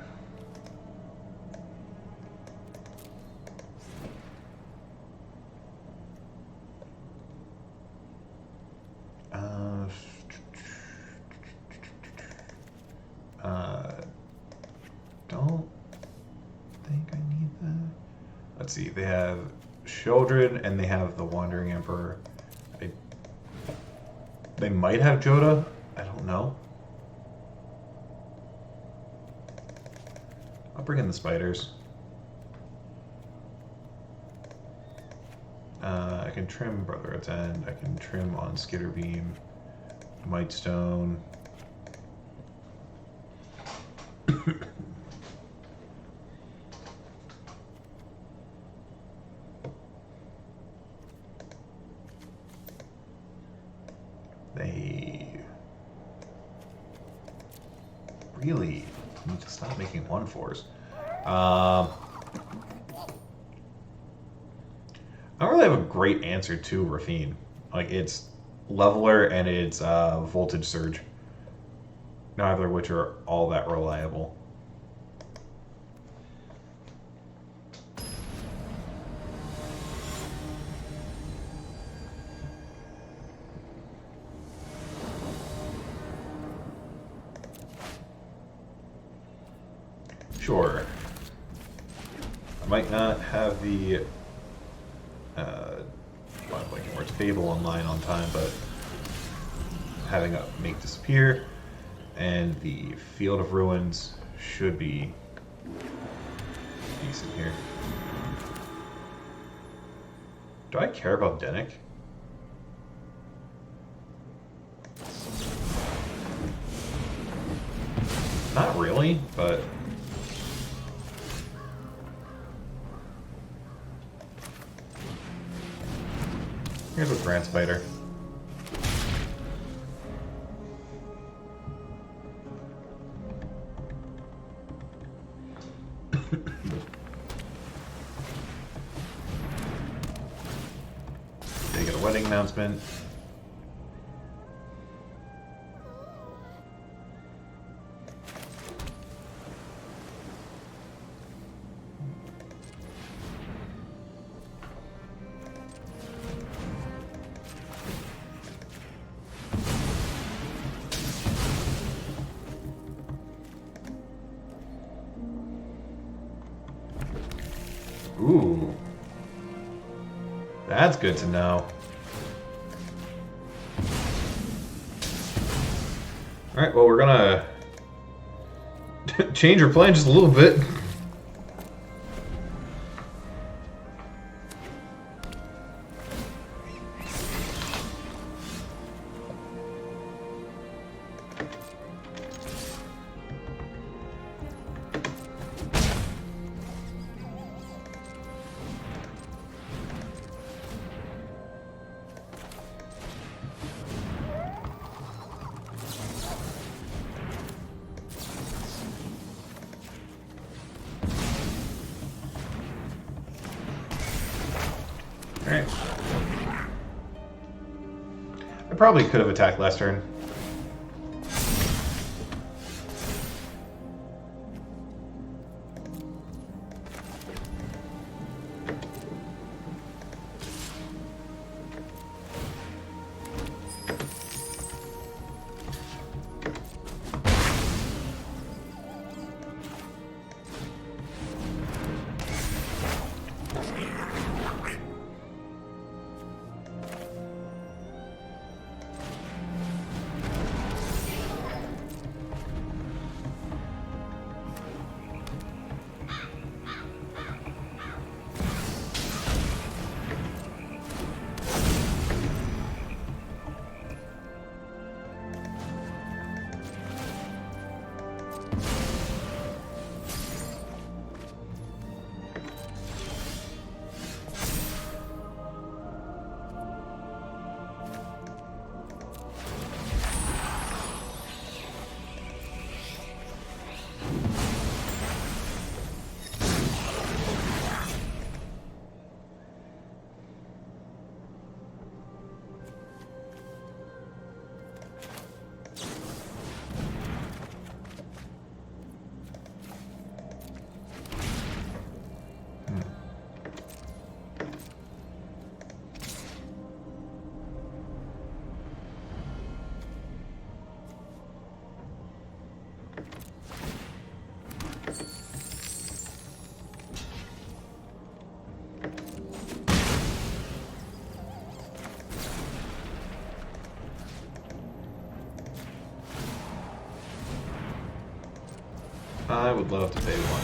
Don't think I need that. Let's see, they have Children and they have the Wandering Emperor. They might have Joda. I don't know. I'll bring in the spiders. I can trim Brotherhood's End. I can trim on Skitterbeam, Mightstone. They really need to stop making 1/4s. I don't really have a great answer to Rafine. Like, it's Leveler and it's Voltage Surge. Neither of which are all that reliable. Sure. I might not have the Words Fable online on time, but having a Make Disappear and the Field of Ruins should be decent here. Do I care about Dennick? Not really, but here's a Grand Spider. They get a wedding announcement. Ooh. That's good to know. Alright, well, we're gonna change our plan just a little bit. Alright. I probably could have attacked last turn. I would love to pay one.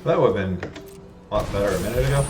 That would have been a lot better a minute ago.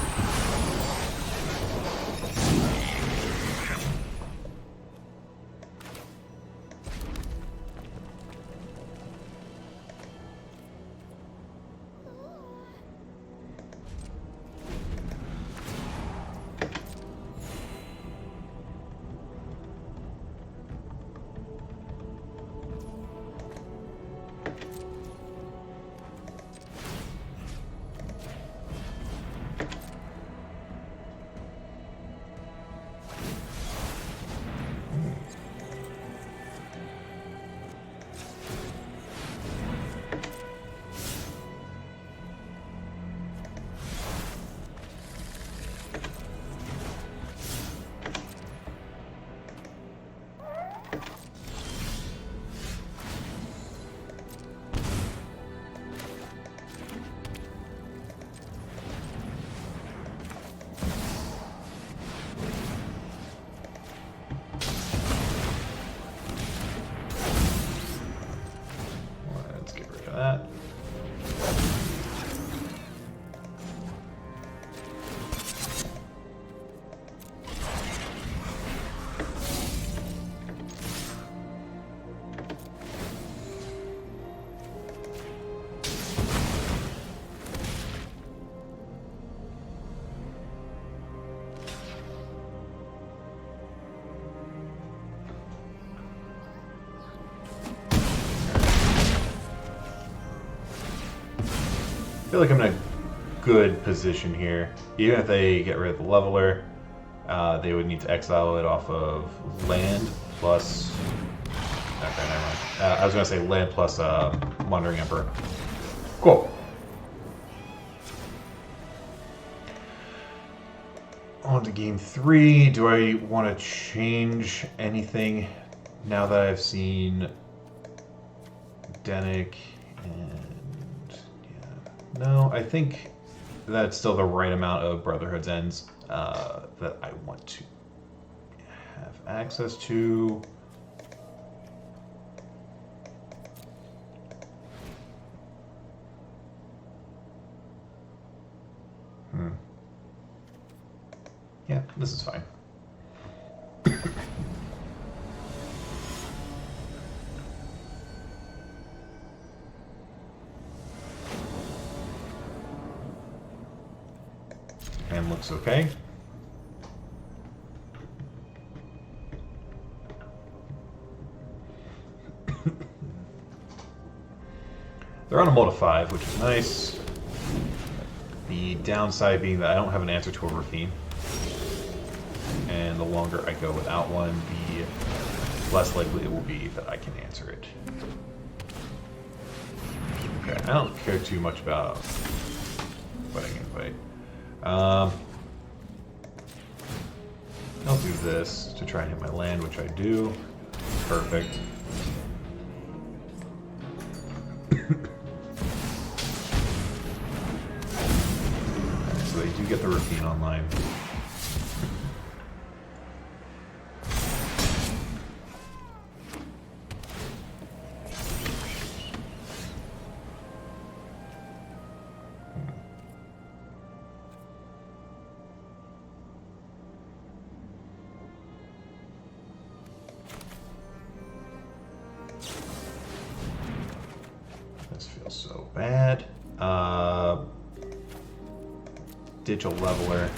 Let's get rid of that. I feel like I'm in a good position here. Even if they get rid of the leveler, they would need to exile it off of land plus... Okay, never mind. I was going to say land plus Wandering Emperor. Cool. On to game 3. Do I want to change anything now that I've seen Denick and... No, I think that's still the right amount of Brotherhood's Ends that I want to have access to. Yeah, this is fine. And looks okay. They're on a mode of 5, which is nice. The downside being that I don't have an answer to a Rafine. And the longer I go without one, the less likely it will be that I can answer it. Okay, I don't care too much about fighting and fight. I'll do this to try and hit my land, which I do. Perfect. So they do get the Rafine online. So bad. Ditch a leveler.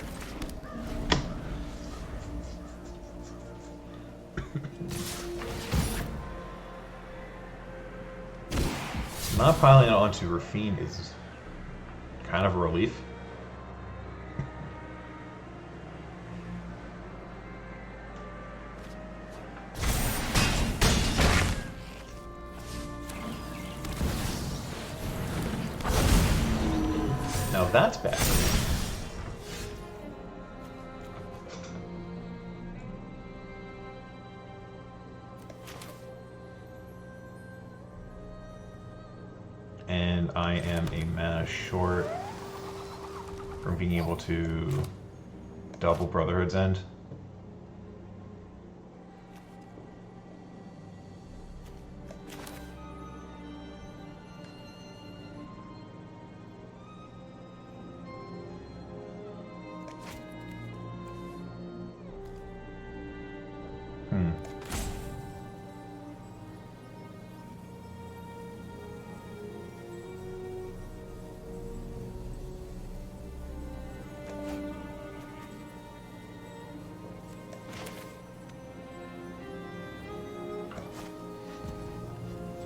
Not piling it onto Rafine is kind of a relief. Now that's bad. And I am a mana short from being able to double Brotherhood's End.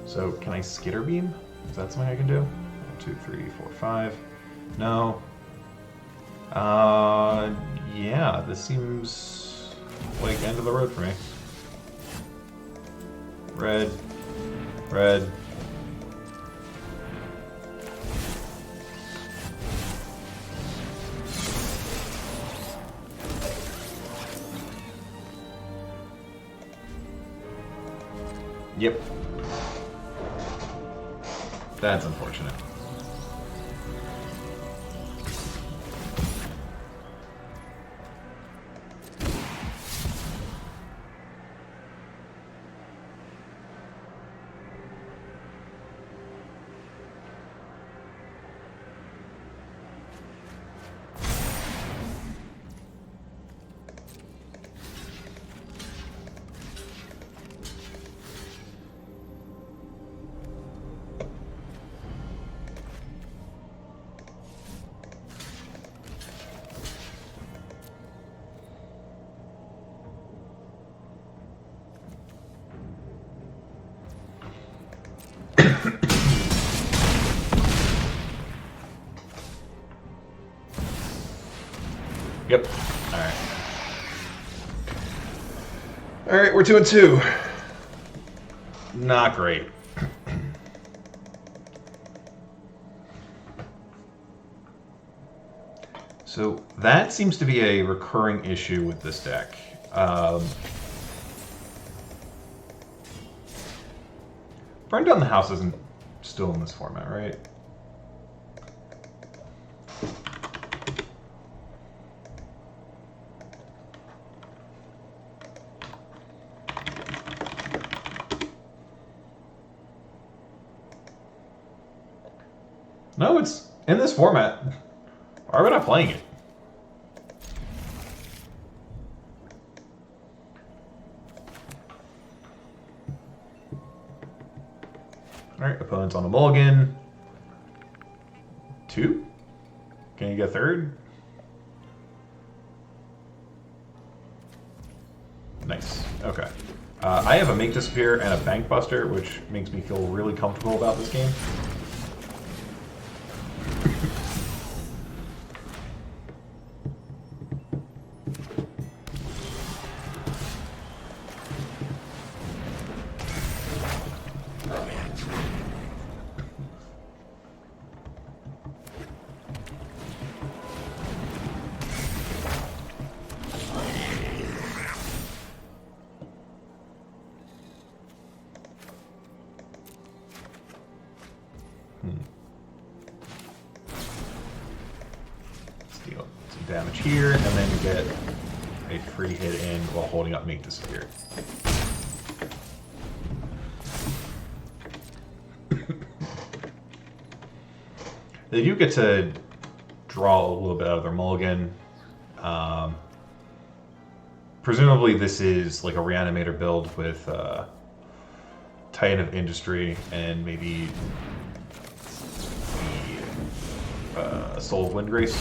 So can I skitter beam? Is that something I can do? 1, 2, 3, 4, 5. No. Yeah, this seems like end of the road for me. Red. Red. Yep. That's unfortunate. Yep. Alright. Alright, we're 2-2. Not great. So that seems to be a recurring issue with this deck. Burn Down the House isn't still in this format, right? No, it's in this format. Why are we not playing it? Alright, opponent's on a mulligan. 2? Can you get third? Nice. Okay. I have a Make Disappear and a Bank Buster, which makes me feel really comfortable about this game. Deal some damage here, and then you get a free hit in while holding up Make Disappear. They do get to draw a little bit out of their mulligan. Presumably this is like a Reanimator build with Titan of Industry and maybe the Soul of Windgrace.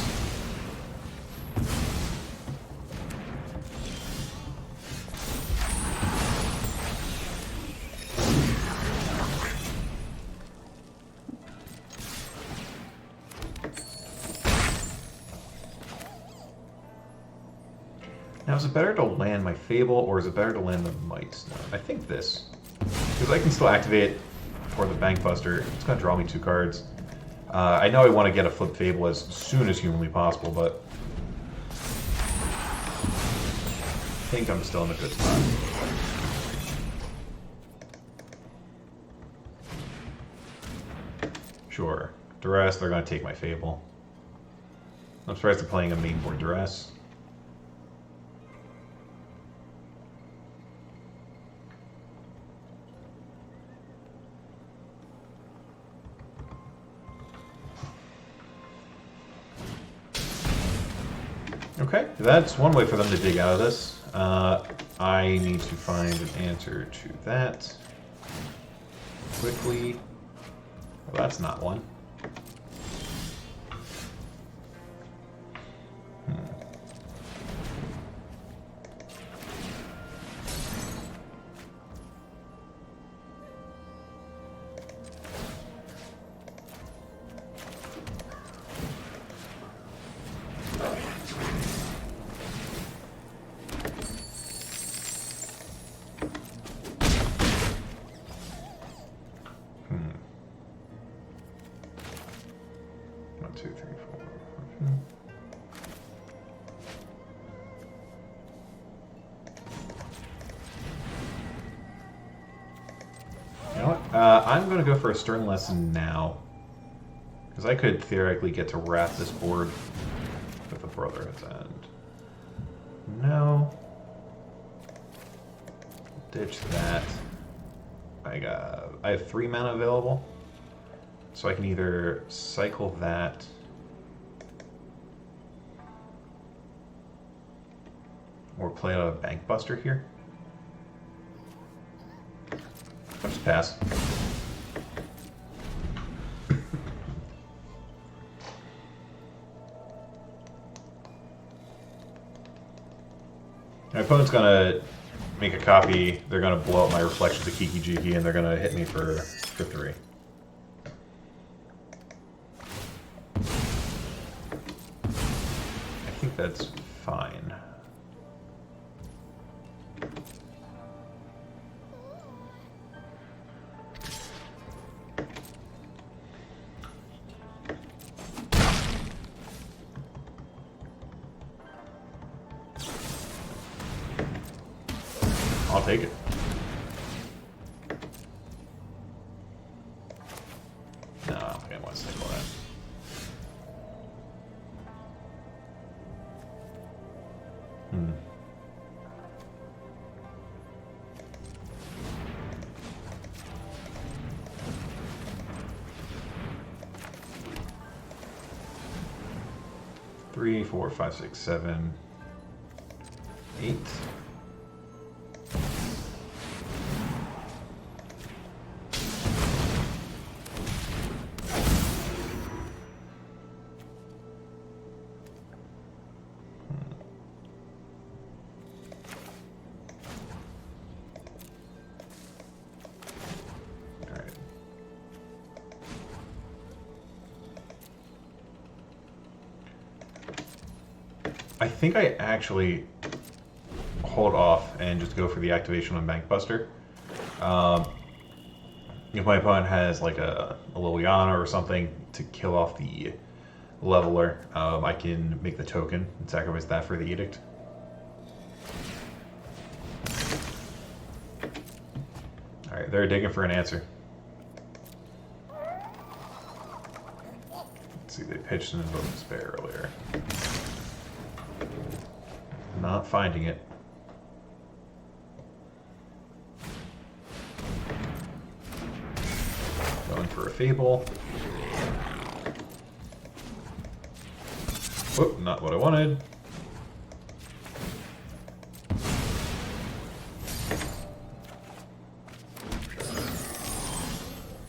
Now, is it better to land my Fable, or is it better to land the Might? No, I think this. Because I can still activate for the Bank Buster. It's going to draw me 2 cards. I know I want to get a Flip Fable as soon as humanly possible, but I think I'm still in a good spot. Sure. Duress, they're going to take my Fable. I'm surprised they're playing a main board Duress. Okay, that's one way for them to dig out of this. I need to find an answer to that quickly. Well, that's not one. I'm going to go for a Stern Lesson now. Because I could theoretically get to wrap this board with a Brotherhood's End. No. Ditch that. I have 3 mana available. So I can either cycle that. Or play out a Bank Buster here. I'll just pass. My opponent's gonna make a copy, they're gonna blow up my Reflections of Kiki Jiki, and they're gonna hit me for 3. I think that's fine. I'll take it. No, I don't think I want to cycle that. Hmm. Three, 4, 5, 6, 7, 8. I think I actually hold off and just go for the activation on Bank Buster. If my opponent has like a Liliana or something to kill off the leveler, I can make the token and sacrifice that for the Edict. Alright, they're digging for an answer. Let's see, they pitched an Invoke Despair earlier. Not finding it. Going for a Fable. Whoop, not what I wanted.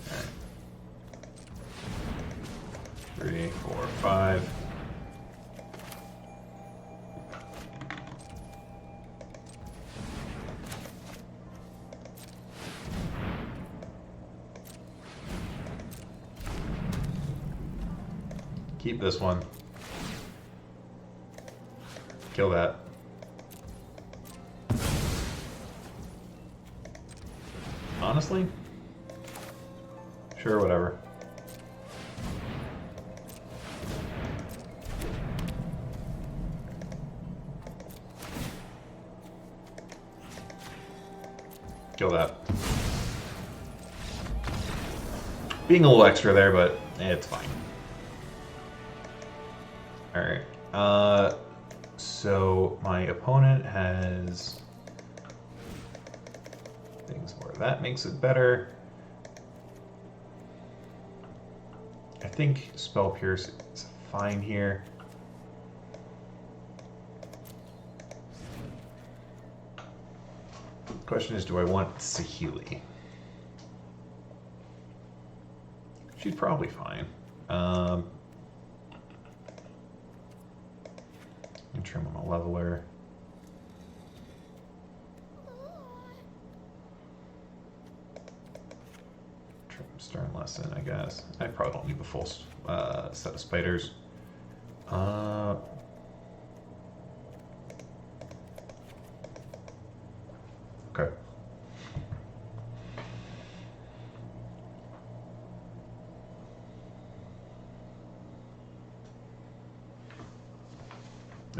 Alright. 3, 4, 5. Keep this one. Kill that. Honestly? Sure, whatever. Kill that. Being a little extra there, but it's fine. Alright. So my opponent has things where that makes it better. I think Spell Pierce is fine here. The question is, do I want Saheeli? She's probably fine. Trim on a leveler. Trim Stern Lesson, I guess. I probably don't need the full set of spiders. Okay.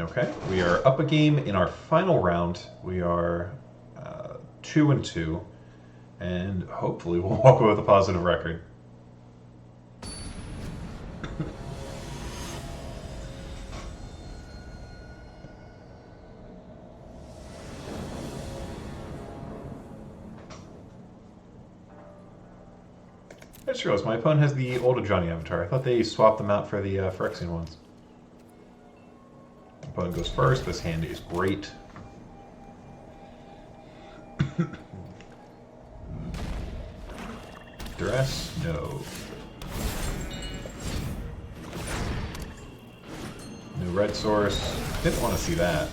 Okay, we are up a game in our final round. We are 2-2, and hopefully we'll walk away with a positive record. I just realized my opponent has the older Johnny avatar. I thought they swapped them out for the Phyrexian ones. Opponent goes first. This hand is great. Duress? No. New red source. Didn't want to see that.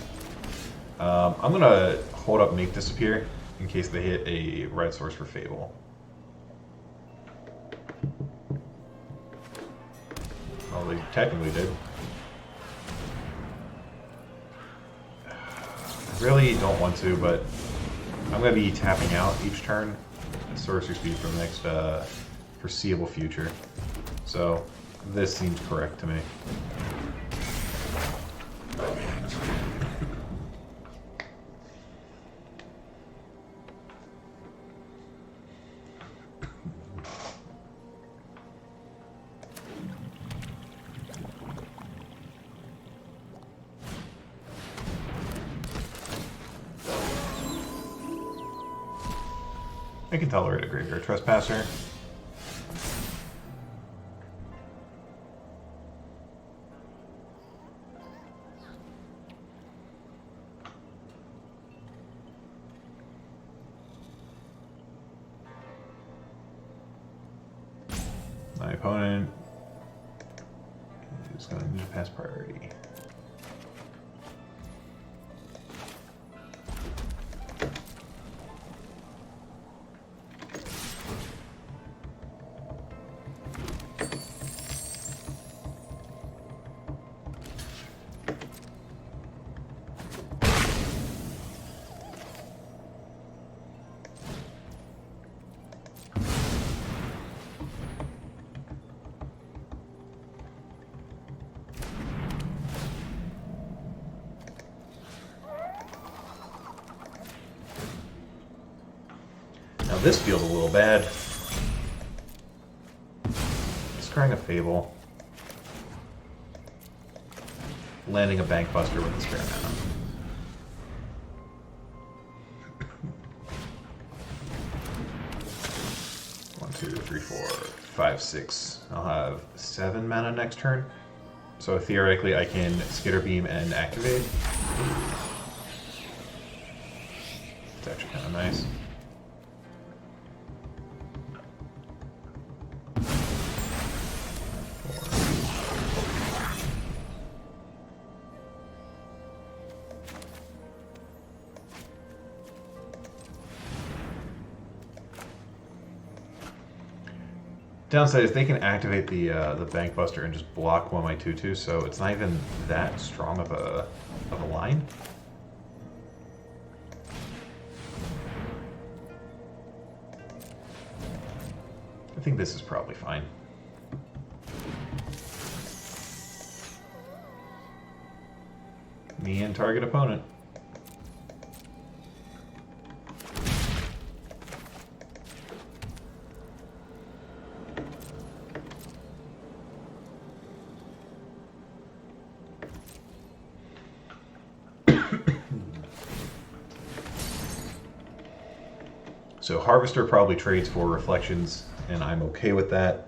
I'm going to hold up Make Disappear in case they hit a red source for Fable. Well, they technically did. I really don't want to, but I'm going to be tapping out each turn at sorcery speed for the next foreseeable future. So this seems correct to me. I can tolerate a Graveyard Trespasser. My opponent is going to need to pass priority. Now this feels a little bad. Scrying a Fable. Landing a Bankbuster with a spare mana. One, two, three, four, five, six. I'll have 7 mana next turn. So theoretically I can Skitter Beam and activate. It's actually kind of nice. Downside is they can activate the Bankbuster and just block one of my 2/2, so it's not even that strong of a line. I think this is probably fine. Me and target opponent. So Harvester probably trades for Reflections, and I'm okay with that.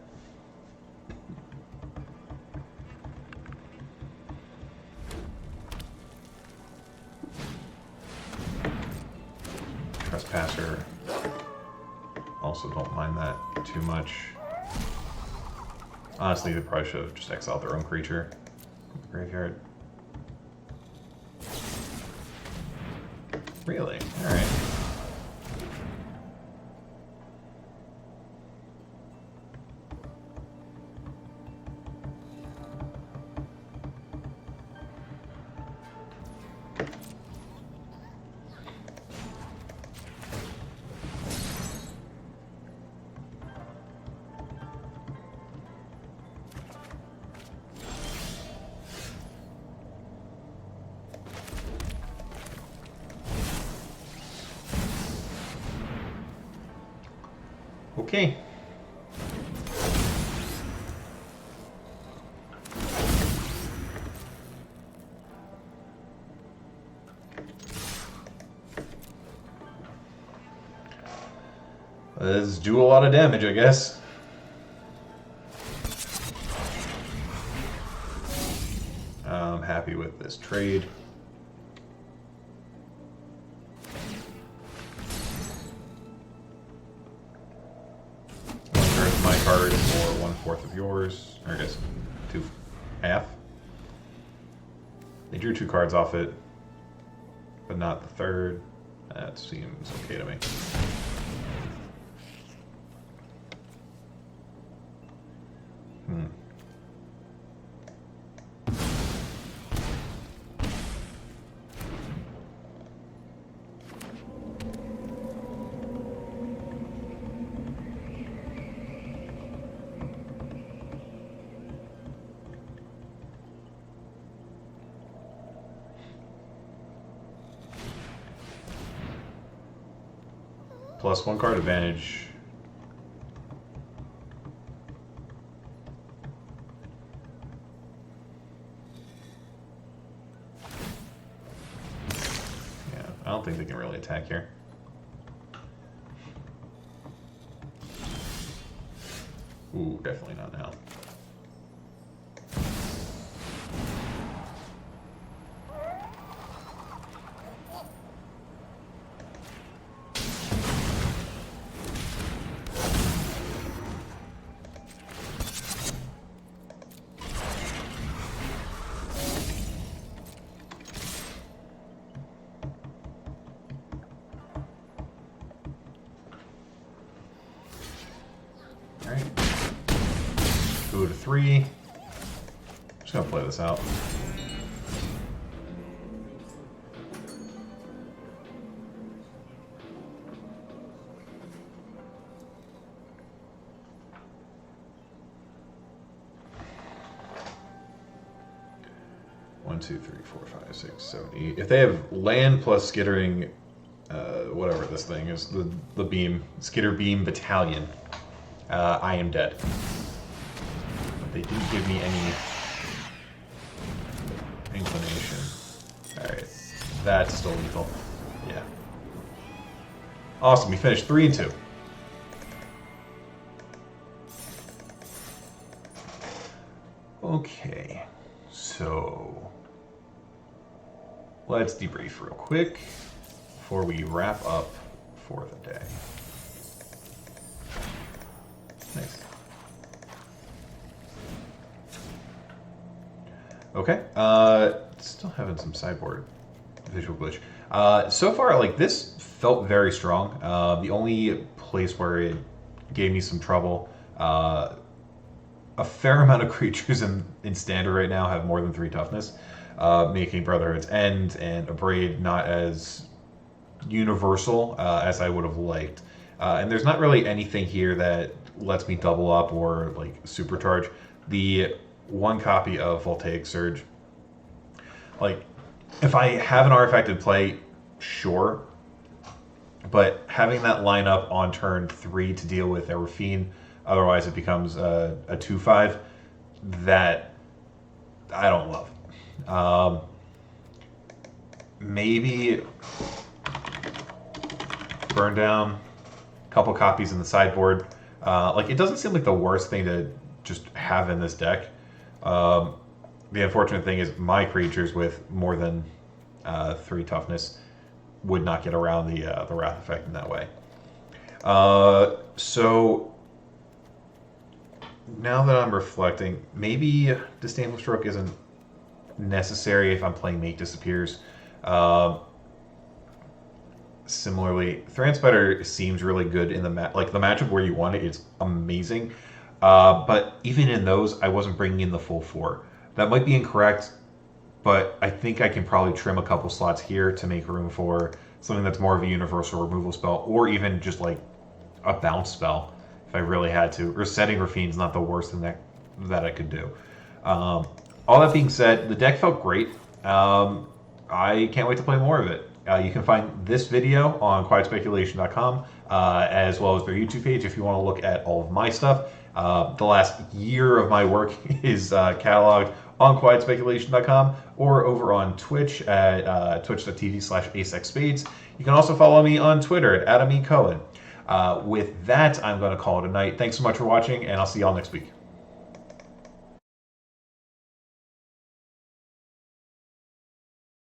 Trespasser. Also don't mind that too much. Honestly, they probably should have just exiled their own creature from the graveyard. Really? Alright. Okay. Let's do a lot of damage, I guess. I'm happy with this trade. Card for 1/4 of yours, or I guess 2/2. They drew 2 cards off it, but not the third. That seems okay to me. Plus 1 card advantage. Yeah, I don't think they can really attack here. Ooh, definitely not now. Alright. Go to 3. Just gonna play this out. One, two, three, four, five, six, 7, 8. If they have land plus skittering, whatever this thing is, the beam, skitter beam battalion, I am dead. But they didn't give me any inclination. Alright, that's still lethal. Yeah. Awesome, we finished 3 and 2. Okay, so let's debrief real quick before we wrap up for the day. Nice. Okay, still having some sideboard visual glitch. So far, like, this felt very strong. The only place where it gave me some trouble, a fair amount of creatures in standard right now have more than 3 toughness, making Brotherhood's End and Abrade not as universal as I would have liked. And there's not really anything here that lets me double up or like supercharge. The 1 copy of Voltaic Surge, like, if I have an artifact in play, sure, but having that line up on turn 3 to deal with Erafine, otherwise it becomes a 2/5, that I don't love. Maybe Burn Down a couple copies in the sideboard. Like, it doesn't seem like the worst thing to just have in this deck. The unfortunate thing is my creatures with more than 3 toughness would not get around the Wrath effect in that way. So now that I'm reflecting, maybe Disdainful Stroke isn't necessary if I'm playing Make Disappears. Similarly, Thran Spider seems really good in the the matchup where you want it. It's amazing, but even in those, I wasn't bringing in the full 4. That might be incorrect, but I think I can probably trim a couple slots here to make room for something that's more of a universal removal spell, or even just like a bounce spell if I really had to. Resetting Raffine's not the worst thing that I could do. All that being said, the deck felt great. I can't wait to play more of it. You can find this video on quietspeculation.com, as well as their YouTube page if you want to look at all of my stuff. The last year of my work is cataloged on quietspeculation.com or over on Twitch at twitch.tv/AsexSpades. You can also follow me on Twitter at Adam E. Cohen. With that, I'm going to call it a night. Thanks so much for watching, and I'll see y'all next week.